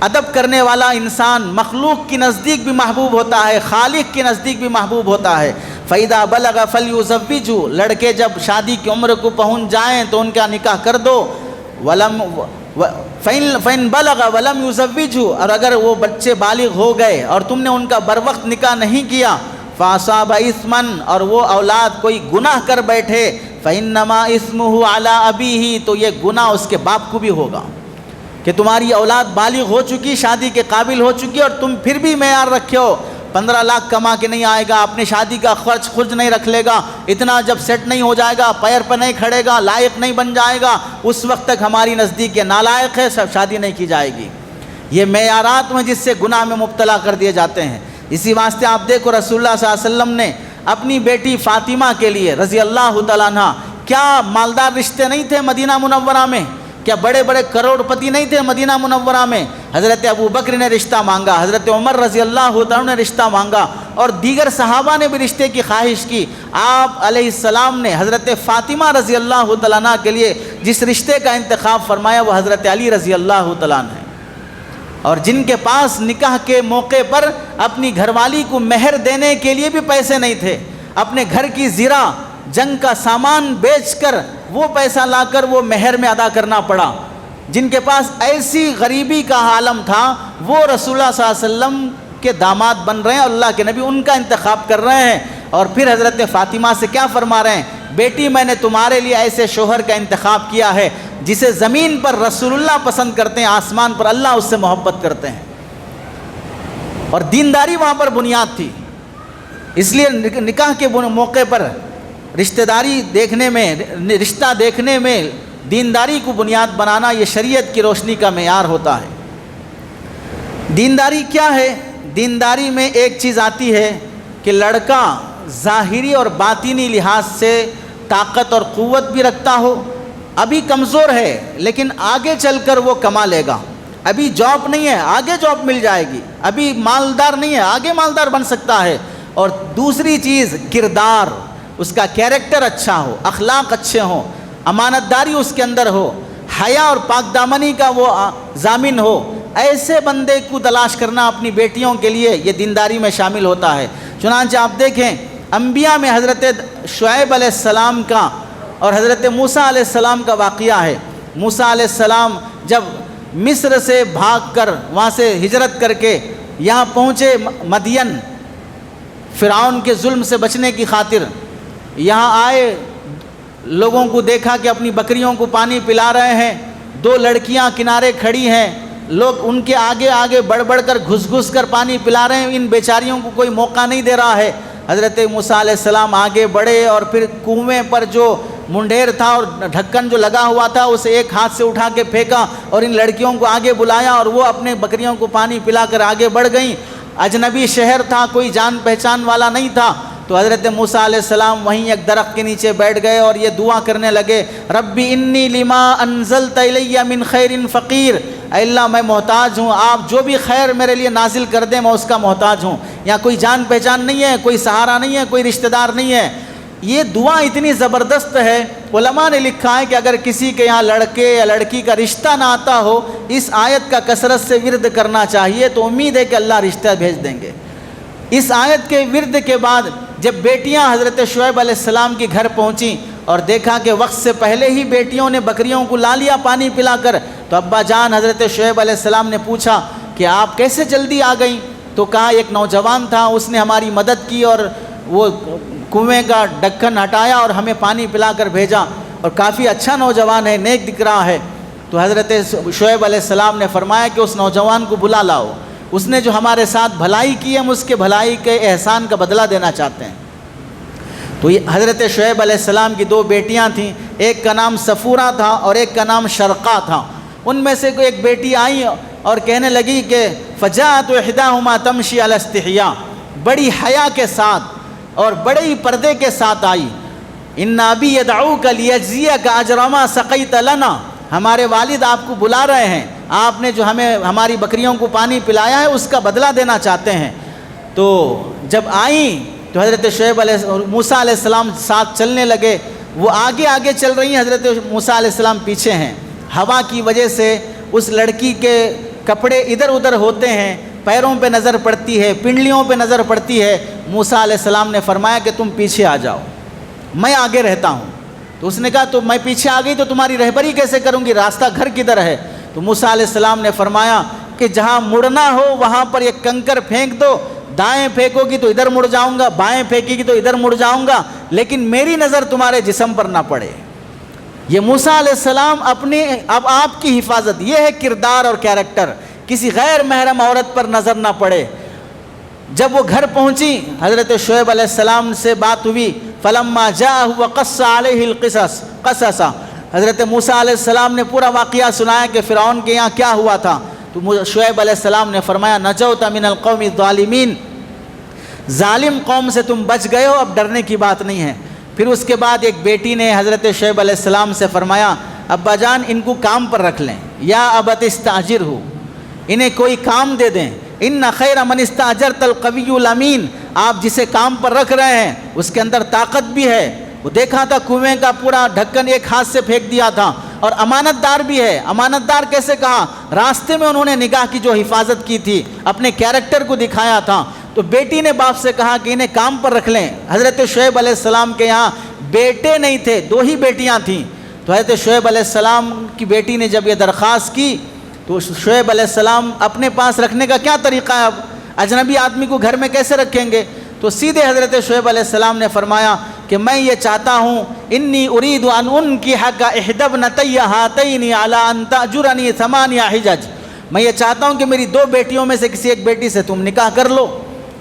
ادب کرنے والا انسان مخلوق کی نزدیک بھی محبوب ہوتا ہے، خالق کے نزدیک بھی محبوب ہوتا ہے۔ فَإِذَا بَلَغَ فَلْيُزَوِّجُوا، لڑکے جب شادی کی عمر کو پہنچ جائیں تو ان کا نکاح کر دو۔ فَإِن بَلَغَ وَلَمْ يُزَوِّجُوا، اور اگر وہ بچے بالغ ہو گئے اور تم نے ان کا بروقت نکاح نہیں کیا، فَأَصَابَ إِثْمًا، اور وہ اولاد کوئی گناہ کر بیٹھے، فَإِنَّمَا إِثْمُهُ عَلَىٰ أَبِيهِ، تو یہ گناہ اس کے باپ کو بھی ہوگا کہ تمہاری اولاد بالغ ہو چکی، شادی کے قابل ہو چکی، اور تم پھر بھی معیار رکھے ہو، 15 لاکھ کما کے نہیں آئے گا، اپنی شادی کا خرچ خود نہیں رکھ لے گا، اتنا جب سیٹ نہیں ہو جائے گا، پیر پر نہیں کھڑے گا، لائق نہیں بن جائے گا، اس وقت تک ہماری نزدیک یہ نالائق ہے، سب شادی نہیں کی جائے گی۔ یہ معیارات میں جس سے گناہ میں مبتلا کر دیے جاتے ہیں۔ اسی واسطے آپ دیکھو رسول اللہ صلی اللہ علیہ وسلم نے اپنی بیٹی فاطمہ کے لیے رضی اللہ تعالیٰ عنہ، کیا مالدار رشتے نہیں تھے مدینہ منورہ میں؟ کیا بڑے بڑے کروڑ پتی نہیں تھے مدینہ منورہ میں؟ حضرت ابو بکر نے رشتہ مانگا، حضرت عمر رضی اللہ عنہ نے رشتہ مانگا، اور دیگر صحابہ نے بھی رشتے کی خواہش کی۔ آپ علیہ السلام نے حضرت فاطمہ رضی اللہ تعالیٰ عنہ کے لیے جس رشتے کا انتخاب فرمایا وہ حضرت علی رضی اللہ تعالیٰ عنہ ہے، اور جن کے پاس نکاح کے موقع پر اپنی گھر والی کو مہر دینے کے لیے بھی پیسے نہیں تھے، اپنے گھر کی زرع، جنگ کا سامان بیچ کر وہ پیسہ لا کر وہ مہر میں ادا کرنا پڑا، جن کے پاس ایسی غریبی کا عالم تھا، وہ رسول اللہ صلی اللہ علیہ وسلم کے داماد بن رہے ہیں، اللہ کے نبی ان کا انتخاب کر رہے ہیں، اور پھر حضرت فاطمہ سے کیا فرما رہے ہیں؟ بیٹی میں نے تمہارے لیے ایسے شوہر کا انتخاب کیا ہے جسے زمین پر رسول اللہ پسند کرتے ہیں، آسمان پر اللہ اس سے محبت کرتے ہیں، اور دینداری وہاں پر بنیاد تھی۔ اس لیے نکاح کے موقع پر رشتہ داری دیکھنے میں، رشتہ دیکھنے میں دینداری کو بنیاد بنانا یہ شریعت کی روشنی کا معیار ہوتا ہے۔ دینداری کیا ہے؟ دینداری میں ایک چیز آتی ہے کہ لڑکا ظاہری اور باطنی لحاظ سے طاقت اور قوت بھی رکھتا ہو، ابھی کمزور ہے لیکن آگے چل کر وہ کما لے گا، ابھی جاب نہیں ہے آگے جاب مل جائے گی، ابھی مالدار نہیں ہے آگے مالدار بن سکتا ہے، اور دوسری چیز کردار، اس کا کیریکٹر اچھا ہو، اخلاق اچھے ہوں، امانت داری اس کے اندر ہو، حیا اور پاک دامنی کا وہ ضامن ہو، ایسے بندے کو تلاش کرنا اپنی بیٹیوں کے لیے یہ دینداری میں شامل ہوتا ہے۔ چنانچہ آپ دیکھیں انبیاء میں حضرت شعیب علیہ السلام کا اور حضرت موسیٰ علیہ السلام کا واقعہ ہے۔ موسیٰ علیہ السلام جب مصر سے بھاگ کر وہاں سے ہجرت کر کے یہاں پہنچے مدین، فرعون کے ظلم سے بچنے کی خاطر یہاں آئے، لوگوں کو دیکھا کہ اپنی بکریوں کو پانی پلا رہے ہیں، 2 لڑکیاں کنارے کھڑی ہیں، لوگ ان کے آگے آگے بڑھ بڑھ کر گھس گھس کر پانی پلا رہے ہیں، ان بیچاریوں کو کوئی موقع نہیں دے رہا ہے۔ حضرت موسیٰ علیہ السلام آگے بڑھے اور پھر کنویں پر جو منڈیر تھا اور ڈھکن جو لگا ہوا تھا اسے ایک ہاتھ سے اٹھا کے پھینکا اور ان لڑکیوں کو آگے بلایا اور وہ اپنے بکریوں کو پانی پلا کر آگے بڑھ گئیں۔ اجنبی شہر تھا، کوئی جان پہچان والا نہیں تھا، تو حضرت موسیٰ علیہ السلام وہیں ایک درخت کے نیچے بیٹھ گئے اور یہ دعا کرنے لگے، ربی انی لما انزلت الی من خیر فقیر، اے اللہ میں محتاج ہوں، آپ جو بھی خیر میرے لیے نازل کر دیں میں اس کا محتاج ہوں۔ یہاں کوئی جان پہچان نہیں ہے، کوئی سہارا نہیں ہے، کوئی رشتہ دار نہیں ہے۔ یہ دعا اتنی زبردست ہے، علماء نے لکھا ہے کہ اگر کسی کے یہاں لڑکے یا لڑکی کا رشتہ نہ آتا ہو، اس آیت کا کثرت سے ورد کرنا چاہیے، تو امید ہے کہ اللہ رشتہ بھیج دیں گے۔ اس آیت کے ورد کے بعد جب بیٹیاں حضرت شعیب علیہ السلام کے گھر پہنچیں اور دیکھا کہ وقت سے پہلے ہی بیٹیوں نے بکریوں کو لا لیا پانی پلا کر، تو ابا جان حضرت شعیب علیہ السلام نے پوچھا کہ آپ کیسے جلدی آ گئیں؟ تو کہا ایک نوجوان تھا، اس نے ہماری مدد کی اور وہ کنویں کا ڈھکن ہٹایا اور ہمیں پانی پلا کر بھیجا، اور کافی اچھا نوجوان ہے، نیک دکھ رہا ہے۔ تو حضرت شعیب علیہ السلام نے فرمایا کہ اس نوجوان کو بلا لاؤ، اس نے جو ہمارے ساتھ بھلائی کی ہم اس کے بھلائی کے احسان کا بدلہ دینا چاہتے ہیں۔ تو یہ حضرت شعیب علیہ السلام کی دو بیٹیاں تھیں، ایک کا نام صفورہ تھا اور ایک کا نام شرقہ تھا۔ ان میں سے کوئی ایک بیٹی آئی اور کہنے لگی کہ فجاءت احداہما تمشی علی استحیاء، بڑی حیا کے ساتھ اور بڑے ہی پردے کے ساتھ آئی، ان ابی یدعوک لیجزیک اجر ما سقیت لنا، ہمارے والد آپ کو بلا رہے ہیں، آپ نے جو ہمیں ہماری بکریوں کو پانی پلایا ہے اس کا بدلہ دینا چاہتے ہیں۔ تو جب آئیں تو حضرت شعیب موسیٰ علیہ السلام ساتھ چلنے لگے، وہ آگے آگے چل رہی ہیں، حضرت موسیٰ علیہ السلام پیچھے ہیں۔ ہوا کی وجہ سے اس لڑکی کے کپڑے ادھر ادھر ہوتے ہیں، پیروں پہ نظر پڑتی ہے، پنڈلیوں پہ نظر پڑتی ہے۔ موسیٰ علیہ السلام نے فرمایا کہ تم پیچھے آ جاؤ، میں آگے رہتا ہوں۔ تو اس نے کہا تو میں پیچھے آ گئی تو تمہاری رہبری کیسے کروں گی، راستہ گھر کدھر ہے؟ تو موسیٰ علیہ السلام نے فرمایا کہ جہاں مڑنا ہو وہاں پر ایک کنکر پھینک دو، دائیں پھینکو گی تو ادھر مڑ جاؤں گا، بائیں پھینکے گی تو ادھر مڑ جاؤں گا، لیکن میری نظر تمہارے جسم پر نہ پڑے۔ یہ موسیٰ علیہ السلام اب آپ کی حفاظت، یہ ہے کردار اور کیریکٹر، کسی غیر محرم عورت پر نظر نہ پڑے۔ جب وہ گھر پہنچی حضرت شعیب علیہ السلام سے بات ہوئی، فلما جاء وقص علیہ القصص، حضرت موسیٰ علیہ السلام نے پورا واقعہ سنایا کہ فرعون کے یہاں کیا ہوا تھا۔ تو شعیب علیہ السلام نے فرمایا نجوت من القوم الظالمین، ظالم قوم سے تم بچ گئے ہو، اب ڈرنے کی بات نہیں ہے۔ پھر اس کے بعد ایک بیٹی نے حضرت شعیب علیہ السلام سے فرمایا ابا جان ان کو کام پر رکھ لیں، یا ابت استاجرہ، انہیں کوئی کام دے دیں، ان خیر من استاجرت القوی الامین، آپ جسے کام پر رکھ رہے ہیں اس کے اندر طاقت بھی ہے، وہ دیکھا تھا کنویں کا پورا ڈھکن ایک ہاتھ سے پھینک دیا تھا، اور امانت دار بھی ہے۔ امانت دار کیسے کہا؟ راستے میں انہوں نے نگاہ کی جو حفاظت کی تھی، اپنے کیریکٹر کو دکھایا تھا۔ تو بیٹی نے باپ سے کہا کہ انہیں کام پر رکھ لیں۔ حضرت شعیب علیہ السلام کے یہاں بیٹے نہیں تھے، دو ہی بیٹیاں تھیں۔ تو حضرت شعیب علیہ السلام کی بیٹی نے جب یہ درخواست کی تو شعیب علیہ السلام اپنے پاس رکھنے کا کیا طریقہ ہے، اب اجنبی آدمی کو گھر میں کیسے رکھیں گے؟ تو سیدھے حضرت شعیب علیہ السلام نے فرمایا کہ میں یہ چاہتا ہوں انی ارید ان انکحک احدی ابنتی ہاتین علی ان تأجرنی 8 حجج، میں یہ چاہتا ہوں کہ میری دو بیٹیوں میں سے کسی ایک بیٹی سے تم نکاح کر لو،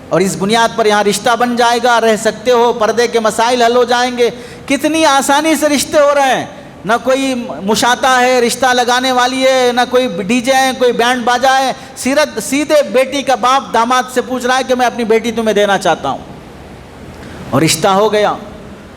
اور اس بنیاد پر یہاں رشتہ بن جائے گا، رہ سکتے ہو، پردے کے مسائل حل ہو جائیں گے۔ کتنی آسانی سے رشتے ہو رہے ہیں، نہ کوئی مشاطہ ہے رشتہ لگانے والی ہے، نہ کوئی ڈی جے ہے، کوئی بینڈ باجا ہے، سیدھے بیٹی کا باپ داماد سے پوچھ رہا ہے کہ میں اپنی بیٹی تمہیں دینا چاہتا ہوں، اور رشتہ ہو گیا۔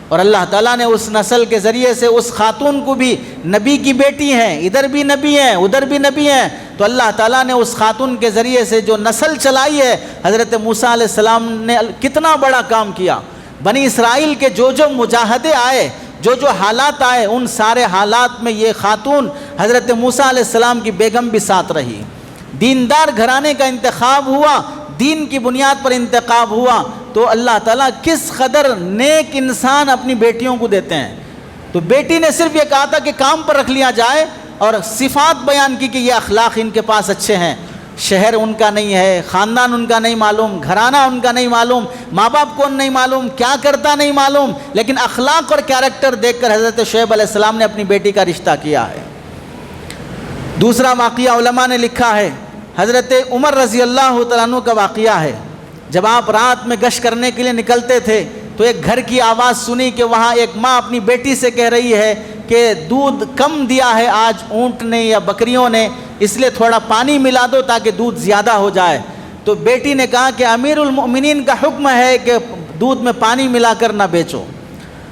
اور اللہ تعالیٰ نے اس نسل کے ذریعے سے اس خاتون کو بھی، نبی کی بیٹی ہیں، ادھر بھی نبی ہیں ادھر بھی نبی ہیں، تو اللہ تعالیٰ نے اس خاتون کے ذریعے سے جو نسل چلائی ہے، حضرت موسیٰ علیہ السلام نے کتنا بڑا کام کیا۔ بنی اسرائیل کے جو مجاہدے آئے، جو حالات آئے، ان سارے حالات میں یہ خاتون حضرت موسیٰ علیہ السلام کی بیگم بھی ساتھ رہی۔ دیندار گھرانے کا انتخاب ہوا، دین کی بنیاد پر انتخاب ہوا، تو اللہ تعالیٰ کس قدر نیک انسان اپنی بیٹیوں کو دیتے ہیں۔ تو بیٹی نے صرف یہ کہا تھا کہ کام پر رکھ لیا جائے، اور صفات بیان کی کہ یہ اخلاق ان کے پاس اچھے ہیں۔ شہر ان کا نہیں ہے، خاندان ان کا نہیں معلوم، گھرانہ ان کا نہیں معلوم، ماں باپ کون نہیں معلوم، کیا کرتا نہیں معلوم، لیکن اخلاق اور کیریکٹر دیکھ کر حضرت شعیب علیہ السلام نے اپنی بیٹی کا رشتہ کیا ہے۔ دوسرا واقعہ علماء نے لکھا ہے، حضرت عمر رضی اللہ تعالیٰ عنہ کا واقعہ ہے۔ جب آپ رات میں گشت کرنے کے لیے نکلتے تھے تو ایک گھر کی آواز سنی کہ وہاں ایک ماں اپنی بیٹی سے کہہ رہی ہے کہ دودھ کم دیا ہے آج اونٹ نے یا بکریوں نے، اس لیے تھوڑا پانی ملا دو تاکہ دودھ زیادہ ہو جائے۔ تو بیٹی نے کہا کہ امیر المؤمنین کا حکم ہے کہ دودھ میں پانی ملا کر نہ بیچو۔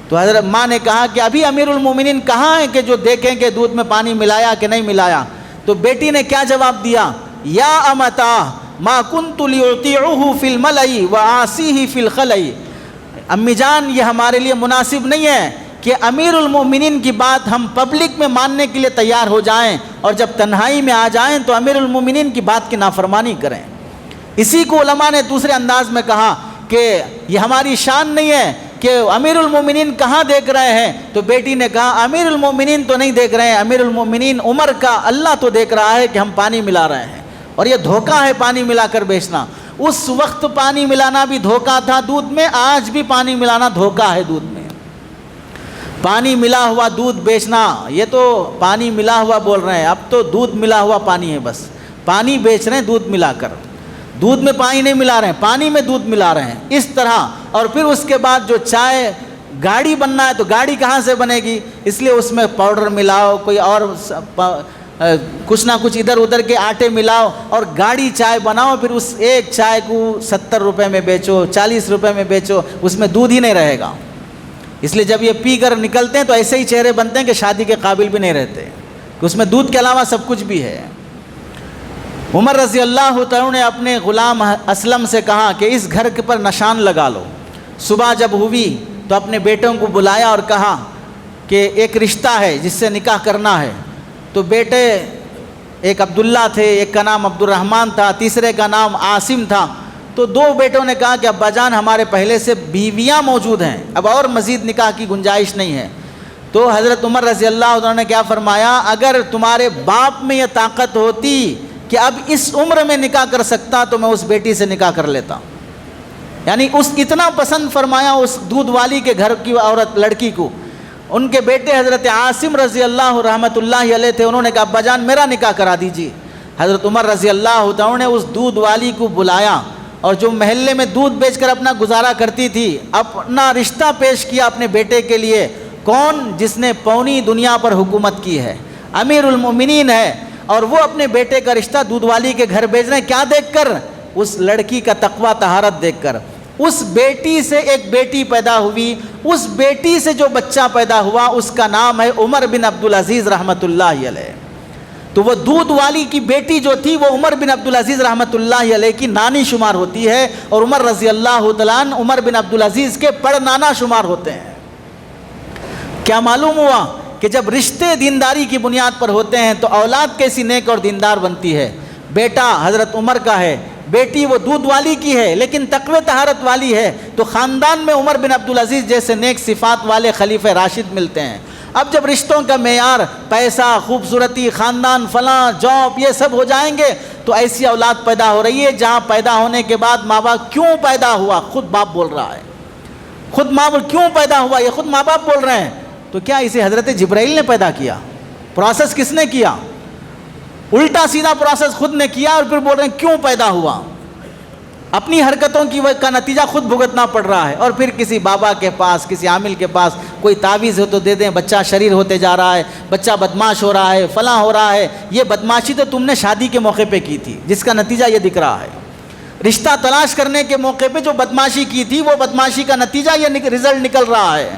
تو حضرت ماں نے کہا کہ ابھی امیر المؤمنین کہاں ہیں کہ جو دیکھیں کہ دودھ میں پانی ملایا کہ نہیں ملایا۔ تو بیٹی نے کیا جواب دیا؟ یا امتا ما کنت لیطیعہ فی الملئی وآسیہ فی الخلئی، امی جان یہ ہمارے لیے مناسب نہیں ہے کہ امیر المؤمنین کی بات ہم پبلک میں ماننے کے لیے تیار ہو جائیں اور جب تنہائی میں آ جائیں تو امیر المؤمنین کی بات کی نافرمانی کریں۔ اسی کو علماء نے دوسرے انداز میں کہا کہ یہ ہماری شان نہیں ہے کہ امیر المؤمنین کہاں دیکھ رہے ہیں۔ تو بیٹی نے کہا امیر المؤمنین تو نہیں دیکھ رہے ہیں، امیر المؤمنین عمر کا اللہ تو دیکھ رہا ہے کہ ہم پانی ملا رہے ہیں، اور یہ دھوکہ ہے پانی ملا کر بیچنا۔ اس وقت پانی ملانا بھی دھوکہ تھا دودھ میں، آج بھی پانی ملانا دھوکہ ہے دودھ میں۔ پانی ملا ہوا دودھ بیچنا، یہ تو پانی ملا ہوا بول رہے ہیں، اب تو دودھ ملا ہوا پانی ہے، بس پانی بیچ رہے ہیں دودھ ملا کر، دودھ میں پانی نہیں ملا رہے ہیں، پانی میں دودھ ملا رہے ہیں اس طرح۔ اور پھر اس کے بعد جو چائے گاڑی بننا ہے تو گاڑی کہاں سے بنے گی، اس لیے اس میں پاؤڈر ملاؤ، کوئی اور کچھ نہ کچھ ادھر ادھر کے آٹے ملاؤ اور گاڑی چائے بناؤ، پھر اس ایک چائے کو 70 روپے میں بیچو، 40 روپے میں بیچو، اس میں دودھ ہی نہیں رہے گا۔ اس لیے جب یہ پی کر نکلتے ہیں تو ایسے ہی چہرے بنتے ہیں کہ شادی کے قابل بھی نہیں رہتے، کہ اس میں دودھ کے علاوہ سب کچھ بھی ہے۔ عمر رضی اللہ تعالیٰ نے اپنے غلام اسلم سے کہا کہ اس گھر کے پر نشان لگا لو۔ صبح جب ہوئی تو اپنے بیٹوں کو بلایا اور کہا کہ ایک رشتہ ہے جس سے نکاح کرنا ہے۔ تو بیٹے ایک عبداللہ تھے، ایک کا نام عبد الرحمن تھا، تیسرے کا نام عاصم تھا۔ تو دو بیٹوں نے کہا کہ ابا جان ہمارے پہلے سے بیویاں موجود ہیں، اب اور مزید نکاح کی گنجائش نہیں ہے۔ تو حضرت عمر رضی اللہ عنہ نے کیا فرمایا، اگر تمہارے باپ میں یہ طاقت ہوتی کہ اب اس عمر میں نکاح کر سکتا تو میں اس بیٹی سے نکاح کر لیتا۔ یعنی اس اتنا پسند فرمایا اس دودھ والی کے گھر کی عورت لڑکی کو۔ ان کے بیٹے حضرت عاصم رضی اللہ رحمۃ اللہ علیہ تھے، انہوں نے کہا ابا جان میرا نکاح کرا دیجیے۔ حضرت عمر رضی اللہ تعالیٰ نے اس دودھ والی کو بلایا، اور جو محلے میں دودھ بیچ کر اپنا گزارا کرتی تھی، اپنا رشتہ پیش کیا اپنے بیٹے کے لیے۔ کون؟ جس نے پونی دنیا پر حکومت کی ہے، امیر المؤمنین ہے، اور وہ اپنے بیٹے کا رشتہ دودھ والی کے گھر بھیج رہے ہیں۔ کیا دیکھ کر؟ اس لڑکی کا تقویٰ طہارت دیکھ کر۔ اس بیٹی سے ایک بیٹی پیدا ہوئی، اس بیٹی سے جو بچہ پیدا ہوا اس کا نام ہے عمر بن عبدالعزیز رحمۃ اللہ علیہ۔ تو وہ دودھ والی کی بیٹی جو تھی وہ عمر بن عبدالعزیز رحمۃ اللہ علیہ کی نانی شمار ہوتی ہے، اور عمر رضی اللہ تعالیٰ عنہ عمر بن عبدالعزیز کے پڑنانا شمار ہوتے ہیں۔ کیا معلوم ہوا کہ جب رشتے دینداری کی بنیاد پر ہوتے ہیں تو اولاد کیسی نیک اور دیندار بنتی ہے۔ بیٹا حضرت عمر کا ہے، بیٹی وہ دودھ والی کی ہے لیکن تقوی طہارت والی ہے، تو خاندان میں عمر بن عبدالعزیز جیسے نیک صفات والے خلیفہ راشد ملتے ہیں۔ اب جب رشتوں کا معیار پیسہ، خوبصورتی، خاندان، فلاں، جاب، یہ سب ہو جائیں گے تو ایسی اولاد پیدا ہو رہی ہے جہاں پیدا ہونے کے بعد ماں باپ کیوں پیدا ہوا، خود باپ بول رہا ہے، خود ماں باپ کیوں پیدا ہوا یہ خود ماں باپ بول رہے ہیں۔ تو کیا اسے حضرت جبرائیل نے پیدا کیا؟ پروسیس کس نے کیا؟ الٹا سیدھا پروسیس خود نے کیا، اور پھر بول رہے ہیں کیوں پیدا ہوا۔ اپنی حرکتوں کا نتیجہ خود بھگتنا پڑ رہا ہے، اور پھر کسی بابا کے پاس، کسی عامل کے پاس کوئی تعویذ ہو تو دے دیں، بچہ شریر ہوتے جا رہا ہے، بچہ بدماش ہو رہا ہے، فلاں ہو رہا ہے۔ یہ بدماشی تو تم نے شادی کے موقع پہ کی تھی جس کا نتیجہ یہ دکھ رہا ہے۔ رشتہ تلاش کرنے کے موقع پہ جو بدماشی کی تھی وہ بدماشی کا نتیجہ یہ رزلٹ نکل رہا ہے۔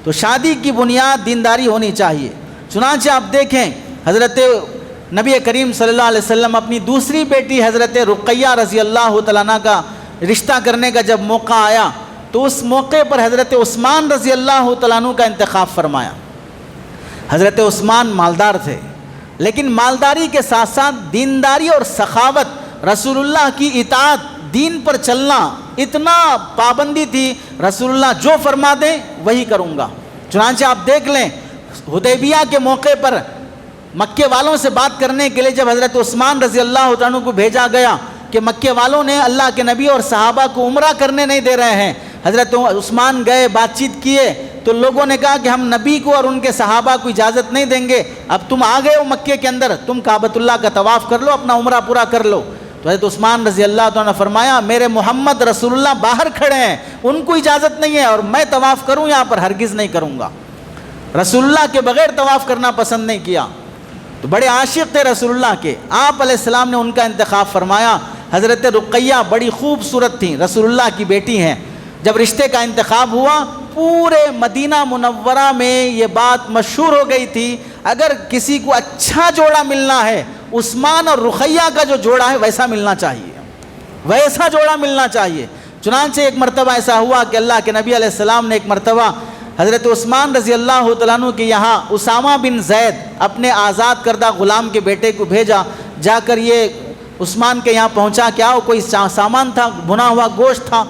تو شادی کی بنیاد دینداری ہونی چاہیے۔ چنانچہ آپ دیکھیں حضرت نبی کریم صلی اللہ علیہ وسلم اپنی دوسری بیٹی حضرت رقیہ رضی اللہ تعالیٰ عنہ کا رشتہ کرنے کا جب موقع آیا تو اس موقع پر حضرت عثمان رضی اللہ تعالیٰ عنہ کا انتخاب فرمایا۔ حضرت عثمان مالدار تھے، لیکن مالداری کے ساتھ ساتھ دینداری اور سخاوت، رسول اللہ کی اطاعت، دین پر چلنا، اتنا پابندی تھی، رسول اللہ جو فرما دیں وہی کروں گا۔ چنانچہ آپ دیکھ لیں حدیبیہ کے موقع پر مکے والوں سے بات کرنے کے لیے جب حضرت عثمان رضی اللہ عنہ کو بھیجا گیا کہ مکے والوں نے اللہ کے نبی اور صحابہ کو عمرہ کرنے نہیں دے رہے ہیں، حضرت عثمان گئے، بات چیت کیے، تو لوگوں نے کہا کہ ہم نبی کو اور ان کے صحابہ کو اجازت نہیں دیں گے، اب تم آ گئے ہو مکے کے اندر، تم کعبۃ اللہ کا طواف کر لو، اپنا عمرہ پورا کر لو۔ تو حضرت عثمان رضی اللہ عنہ نے فرمایا میرے محمد رسول اللہ باہر کھڑے ہیں، ان کو اجازت نہیں ہے اور میں طواف کروں یہاں پر ہرگز نہیں کروں گا۔ رسول اللہ کے بغیر طواف کرنا پسند نہیں کیا، تو بڑے عاشق تھے رسول اللہ کے۔ آپ علیہ السلام نے ان کا انتخاب فرمایا۔ حضرت رقیہ بڑی خوبصورت تھیں، رسول اللہ کی بیٹی ہیں۔ جب رشتے کا انتخاب ہوا پورے مدینہ منورہ میں یہ بات مشہور ہو گئی تھی، اگر کسی کو اچھا جوڑا ملنا ہے عثمان اور رقیہ کا جو جوڑا ہے ویسا ملنا چاہیے، ویسا جوڑا ملنا چاہیے۔ چنانچہ ایک مرتبہ ایسا ہوا کہ اللہ کے نبی علیہ السلام نے ایک مرتبہ حضرت عثمان رضی اللہ تعالیٰ عنہ کے یہاں اسامہ بن زید اپنے آزاد کردہ غلام کے بیٹے کو بھیجا، جا کر یہ عثمان کے یہاں پہنچا، کیا کوئی سامان تھا، بھنا ہوا گوشت تھا۔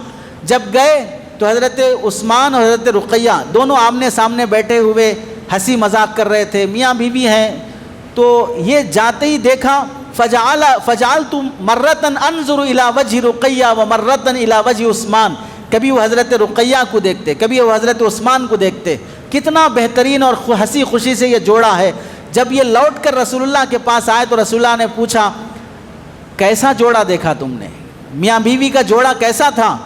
جب گئے تو حضرت عثمان اور حضرت رقیہ دونوں آمنے سامنے بیٹھے ہوئے ہنسی مذاق کر رہے تھے، میاں بیوی ہیں۔ تو یہ جاتے ہی دیکھا فجعلت مرۃ انظر الی وجہ رقیہ و مرۃ الی وجہ عثمان، کبھی وہ حضرت رقیہ کو دیکھتے، کبھی وہ حضرت عثمان کو دیکھتے۔ کتنا بہترین اور ہنسی خوشی سے یہ جوڑا ہے۔ جب یہ لوٹ کر رسول اللہ کے پاس آئے تو رسول اللہ نے پوچھا کیسا جوڑا دیکھا تم نے، میاں بیوی کا جوڑا کیسا تھا؟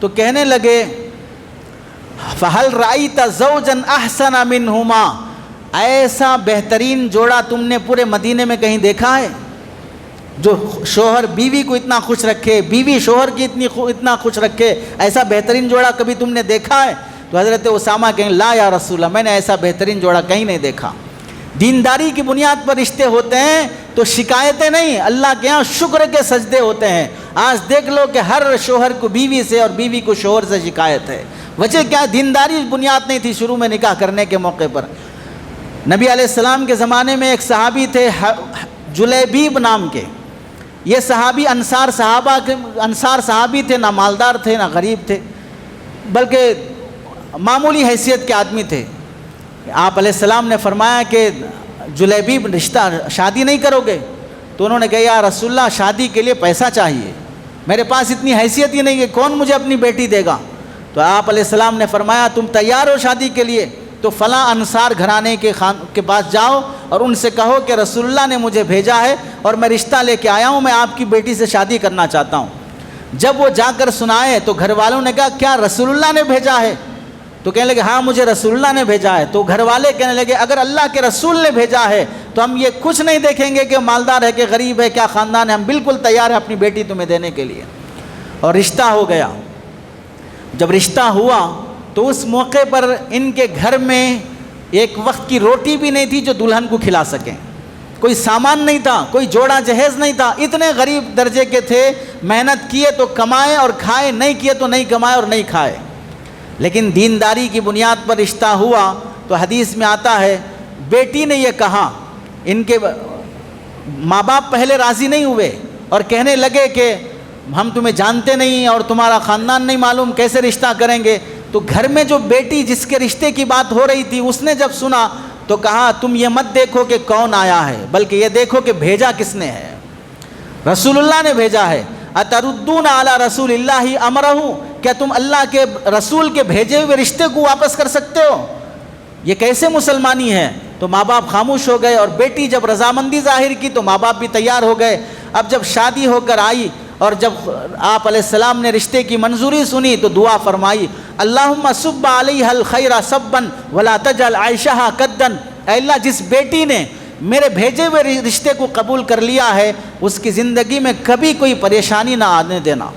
تو کہنے لگے فَهَلْ رَأَيْتَ زَوْجًا أَحْسَنَ مِنْهُمَا، ایسا بہترین جوڑا تم نے پورے مدینے میں کہیں دیکھا ہے؟ جو شوہر بیوی کو اتنا خوش رکھے، بیوی شوہر کی اتنا خوش رکھے، ایسا بہترین جوڑا کبھی تم نے دیکھا ہے؟ تو حضرت اسامہ کہیں لا یا رسول اللہ، میں نے ایسا بہترین جوڑا کہیں نہیں دیکھا۔ دینداری کی بنیاد پر رشتے ہوتے ہیں تو شکایتیں نہیں، اللہ کے ہاں شکر کے سجدے ہوتے ہیں۔ آج دیکھ لو کہ ہر شوہر کو بیوی سے اور بیوی کو شوہر سے شکایت ہے، وجہ کیا؟ دینداری بنیاد نہیں تھی شروع میں نکاح کرنے کے موقع پر۔ نبی علیہ السلام کے زمانے میں ایک صحابی تھے جلیبیب نام کے، یہ صحابی انصار صحابی تھے، نہ مالدار تھے نہ غریب تھے، بلکہ معمولی حیثیت کے آدمی تھے۔ آپ علیہ السلام نے فرمایا کہ جلیبیب رشتہ شادی نہیں کرو گے؟ تو انہوں نے کہا یا رسول اللہ شادی کے لیے پیسہ چاہیے، میرے پاس اتنی حیثیت ہی نہیں ہے، کون مجھے اپنی بیٹی دے گا؟ تو آپ علیہ السلام نے فرمایا تم تیار ہو شادی کے لیے؟ تو فلاں انصار گھرانے کے پاس جاؤ اور ان سے کہو کہ رسول اللہ نے مجھے بھیجا ہے اور میں رشتہ لے کے آیا ہوں، میں آپ کی بیٹی سے شادی کرنا چاہتا ہوں۔ جب وہ جا کر سنائے تو گھر والوں نے کہا کیا رسول اللہ نے بھیجا ہے؟ تو کہنے لگے ہاں مجھے رسول اللہ نے بھیجا ہے۔ تو گھر والے کہنے لگے اگر اللہ کے رسول نے بھیجا ہے تو ہم یہ کچھ نہیں دیکھیں گے کہ مالدار ہے کہ غریب ہے، کیا خاندان ہے، ہم بالکل تیار ہیں اپنی بیٹی تمہیں دینے کے لیے۔ اور رشتہ ہو گیا۔ جب رشتہ ہوا تو اس موقع پر ان کے گھر میں ایک وقت کی روٹی بھی نہیں تھی جو دلہن کو کھلا سکیں، کوئی سامان نہیں تھا، کوئی جوڑا جہیز نہیں تھا، اتنے غریب درجے کے تھے۔ محنت کیے تو کمائے اور کھائے، نہیں کیے تو نہیں کمائے اور نہیں کھائے۔ لیکن دینداری کی بنیاد پر رشتہ ہوا تو حدیث میں آتا ہے بیٹی نے یہ کہا، ان کے ماں باپ پہلے راضی نہیں ہوئے اور کہنے لگے کہ ہم تمہیں جانتے نہیں اور تمہارا خاندان نہیں معلوم، کیسے رشتہ کریں گے؟ تو گھر میں جو بیٹی جس کے رشتے کی بات ہو رہی تھی اس نے جب سنا تو کہا تم یہ مت دیکھو کہ کون آیا ہے، بلکہ یہ دیکھو کہ بھیجا کس نے ہے، رسول اللہ نے بھیجا ہے۔ اتردون علی رسول اللہ امرہ، کیا تم اللہ کے رسول کے بھیجے ہوئے رشتے کو واپس کر سکتے ہو؟ یہ کیسے مسلمانی ہے؟ تو ماں باپ خاموش ہو گئے اور بیٹی جب رضامندی ظاہر کی تو ماں باپ بھی تیار ہو گئے۔ اب جب شادی ہو کر آئی اور جب آپ علیہ السلام نے رشتے کی منظوری سنی تو دعا فرمائی اللہم صب علیہ الخیر صبا ولا تجعل عیشہا قدن، اے اللہ جس بیٹی نے میرے بھیجے ہوئے رشتے کو قبول کر لیا ہے اس کی زندگی میں کبھی کوئی پریشانی نہ آنے دینا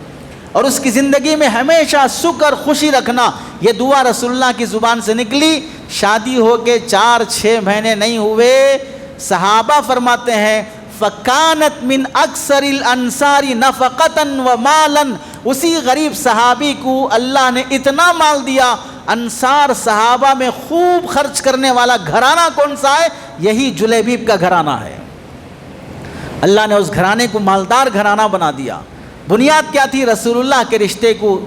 اور اس کی زندگی میں ہمیشہ سکھ اور خوشی رکھنا۔ یہ دعا رسول اللہ کی زبان سے نکلی۔ شادی ہو کے 4-6 مہینے نہیں ہوئے، صحابہ فرماتے ہیں فَكَانَتْ مِنْ أَكْثَرِ الْأَنصَارِ نَفَقَةً وَمَالًا، اسی غریب صحابی کو اللہ نے اتنا مال دیا۔ انصار صحابہ میں خوب خرچ کرنے والا گھرانہ کون سا ہے؟ یہی جلیبیب کا گھرانہ ہے۔ اللہ نے اس گھرانے کو مالدار گھرانہ بنا دیا۔ بنیاد کیا تھی؟ رسول اللہ کے رشتے کو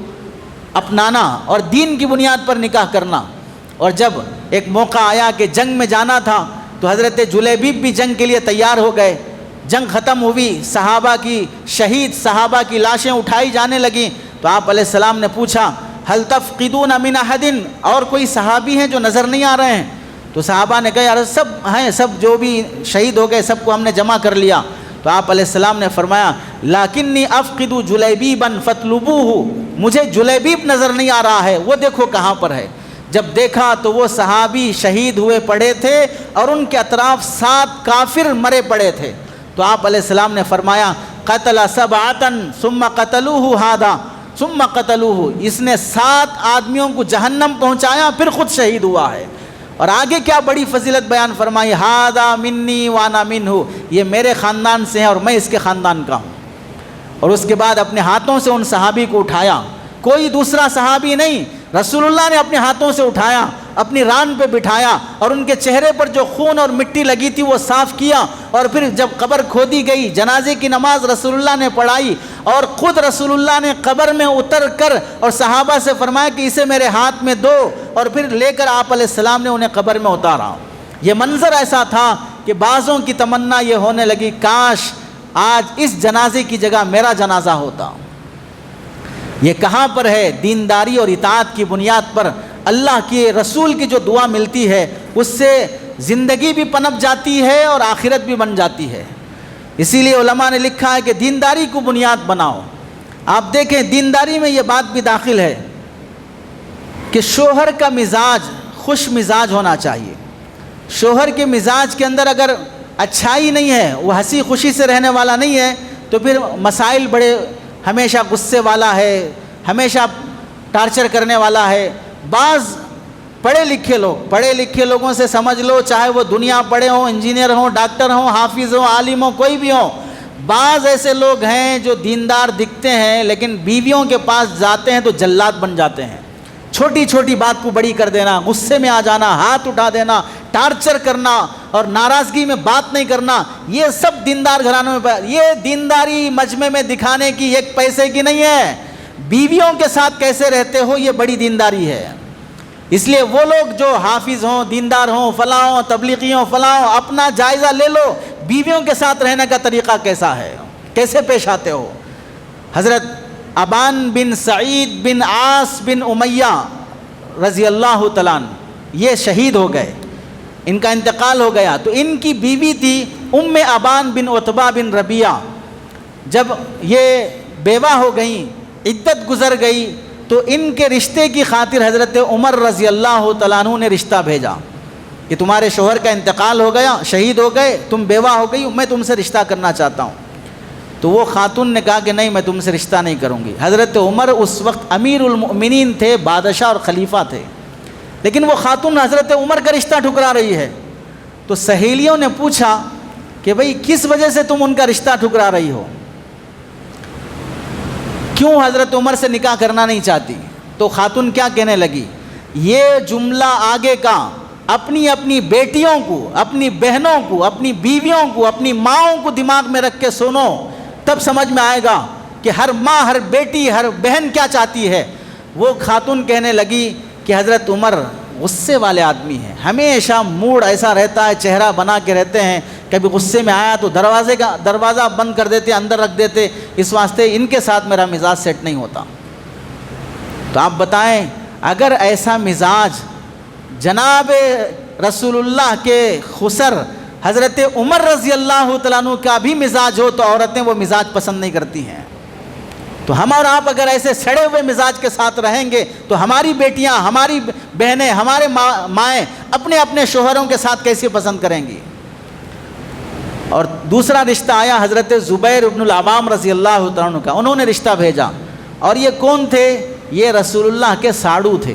اپنانا اور دین کی بنیاد پر نکاح کرنا۔ اور جب ایک موقع آیا کہ جنگ میں جانا تھا تو حضرت جلیبیب بھی جنگ کے لیے تیار ہو گئے۔ جنگ ختم ہوئی، صحابہ کی شہید صحابہ کی لاشیں اٹھائی جانے لگیں تو آپ علیہ السلام نے پوچھا هل تفقدون من احد، اور کوئی صحابی ہیں جو نظر نہیں آ رہے ہیں؟ تو صحابہ نے کہا یار سب ہیں، سب جو بھی شہید ہو گئے سب کو ہم نے جمع کر لیا۔ تو آپ علیہ السلام نے فرمایا لکنی افقد جلیبیبا فاطلبوہ، مجھے جلیبیب نظر نہیں آ رہا ہے، وہ دیکھو کہاں پر ہے۔ جب دیکھا تو وہ صحابی شہید ہوئے پڑے تھے اور ان کے اطراف 7 کافر مرے پڑے تھے۔ تو آپ علیہ السلام نے فرمایا قتل 7 ثم قتلوہ ھذا ثم قتلوہ، اس نے 7 آدمیوں کو جہنم پہنچایا پھر خود شہید ہوا ہے۔ اور آگے کیا بڑی فضیلت بیان فرمائی، ھذا منی وانا منہ، یہ میرے خاندان سے ہے اور میں اس کے خاندان کا ہوں۔ اور اس کے بعد اپنے ہاتھوں سے ان صحابی کو اٹھایا، کوئی دوسرا صحابی نہیں، رسول اللہ نے اپنے ہاتھوں سے اٹھایا، اپنی ران پہ بٹھایا اور ان کے چہرے پر جو خون اور مٹی لگی تھی وہ صاف کیا، اور پھر جب قبر کھودی گئی جنازے کی نماز رسول اللہ نے پڑھائی، اور خود رسول اللہ نے قبر میں اتر کر اور صحابہ سے فرمایا کہ اسے میرے ہاتھ میں دو، اور پھر لے کر آپ علیہ السلام نے انہیں قبر میں اتارا۔ یہ منظر ایسا تھا کہ بعضوں کی تمنا یہ ہونے لگی کاش آج اس جنازے کی جگہ میرا جنازہ ہوتا۔ یہ کہاں پر ہے؟ دینداری اور اطاعت کی بنیاد پر اللہ کے رسول کی جو دعا ملتی ہے اس سے زندگی بھی پنپ جاتی ہے اور آخرت بھی بن جاتی ہے۔ اسی لیے علماء نے لکھا ہے کہ دینداری کو بنیاد بناؤ۔ آپ دیکھیں دینداری میں یہ بات بھی داخل ہے کہ شوہر کا مزاج خوش مزاج ہونا چاہیے۔ شوہر کے مزاج کے اندر اگر اچھائی نہیں ہے، وہ ہنسی خوشی سے رہنے والا نہیں ہے، تو پھر مسائل بڑے، ہمیشہ غصے والا ہے، ہمیشہ ٹارچر کرنے والا ہے۔ بعض پڑھے لکھے لوگوں سے سمجھ لو، چاہے وہ دنیا پڑھے ہوں، انجینئر ہوں، ڈاکٹر ہوں، حافظ ہوں، عالم ہوں، کوئی بھی ہوں، بعض ایسے لوگ ہیں جو دیندار دکھتے ہیں لیکن بیویوں کے پاس جاتے ہیں تو جلاد بن جاتے ہیں۔ چھوٹی چھوٹی بات کو بڑی کر دینا، غصے میں آ جانا، ہاتھ اٹھا دینا، ٹارچر کرنا اور ناراضگی میں بات نہیں کرنا، یہ سب دیندار گھرانوں میں یہ دینداری مجمع میں دکھانے کی، ایک پیسے کی نہیں ہے۔ بیویوں کے ساتھ کیسے رہتے ہو یہ بڑی دینداری ہے۔ اس لیے وہ لوگ جو حافظ ہوں، دیندار ہوں، فلاں ہوں، تبلیغی ہوں، فلاں ہوں، اپنا جائزہ لے لو، بیویوں کے ساتھ رہنے کا طریقہ کیسا ہے، کیسے پیش آتے ہو۔ حضرت ابان بن سعید بن عاص بن امیہ رضی اللہ تعالیٰ عنہ یہ شہید ہو گئے، ان کا انتقال ہو گیا۔ تو ان کی بیوی تھی ام ابان بن عتبہ بن ربیعہ۔ جب یہ بیوہ ہو گئیں، عدت گزر گئی، تو ان کے رشتے کی خاطر حضرت عمر رضی اللہ تعالیٰ عنہ نے رشتہ بھیجا کہ تمہارے شوہر کا انتقال ہو گیا، شہید ہو گئے، تم بیوہ ہو گئی، میں تم سے رشتہ کرنا چاہتا ہوں۔ تو وہ خاتون نے کہا کہ نہیں، میں تم سے رشتہ نہیں کروں گی۔ حضرت عمر اس وقت امیر المؤمنین تھے، بادشاہ اور خلیفہ تھے، لیکن وہ خاتون حضرت عمر کا رشتہ ٹھکرا رہی ہے۔ تو سہیلیوں نے پوچھا کہ بھئی کس وجہ سے تم ان کا رشتہ ٹھکرا رہی ہو، کیوں حضرت عمر سے نکاح کرنا نہیں چاہتی؟ تو خاتون کیا کہنے لگی، یہ جملہ آگے کا اپنی اپنی بیٹیوں کو، اپنی بہنوں کو، اپنی بیویوں کو، اپنی ماؤں کو دماغ میں رکھ کے سنو، تب سمجھ میں آئے گا کہ ہر ماں، ہر بیٹی، ہر بہن کیا چاہتی ہے۔ وہ خاتون کہنے لگی کہ حضرت عمر غصے والے آدمی ہیں، ہمیشہ موڈ ایسا رہتا ہے، چہرہ بنا کے رہتے ہیں، کبھی غصے میں آیا تو دروازہ بند کر دیتے، اندر رکھ دیتے، اس واسطے ان کے ساتھ میرا مزاج سیٹ نہیں ہوتا۔ تو آپ بتائیں اگر ایسا مزاج جناب رسول اللہ کے خسر حضرت عمر رضی اللہ تعالیٰ عنہ کا بھی مزاج ہو تو عورتیں وہ مزاج پسند نہیں کرتی ہیں۔ تو ہم اور آپ اگر ایسے سڑے ہوئے مزاج کے ساتھ رہیں گے تو ہماری بیٹیاں، ہماری بہنیں، ہمارے مائیں اپنے اپنے شوہروں کے ساتھ کیسے پسند کریں گی۔ اور دوسرا رشتہ آیا حضرت زبیر ابن العوام رضی اللہ تعالیٰ عنہ کا، انہوں نے رشتہ بھیجا، اور یہ کون تھے؟ یہ رسول اللہ کے ساڑو تھے۔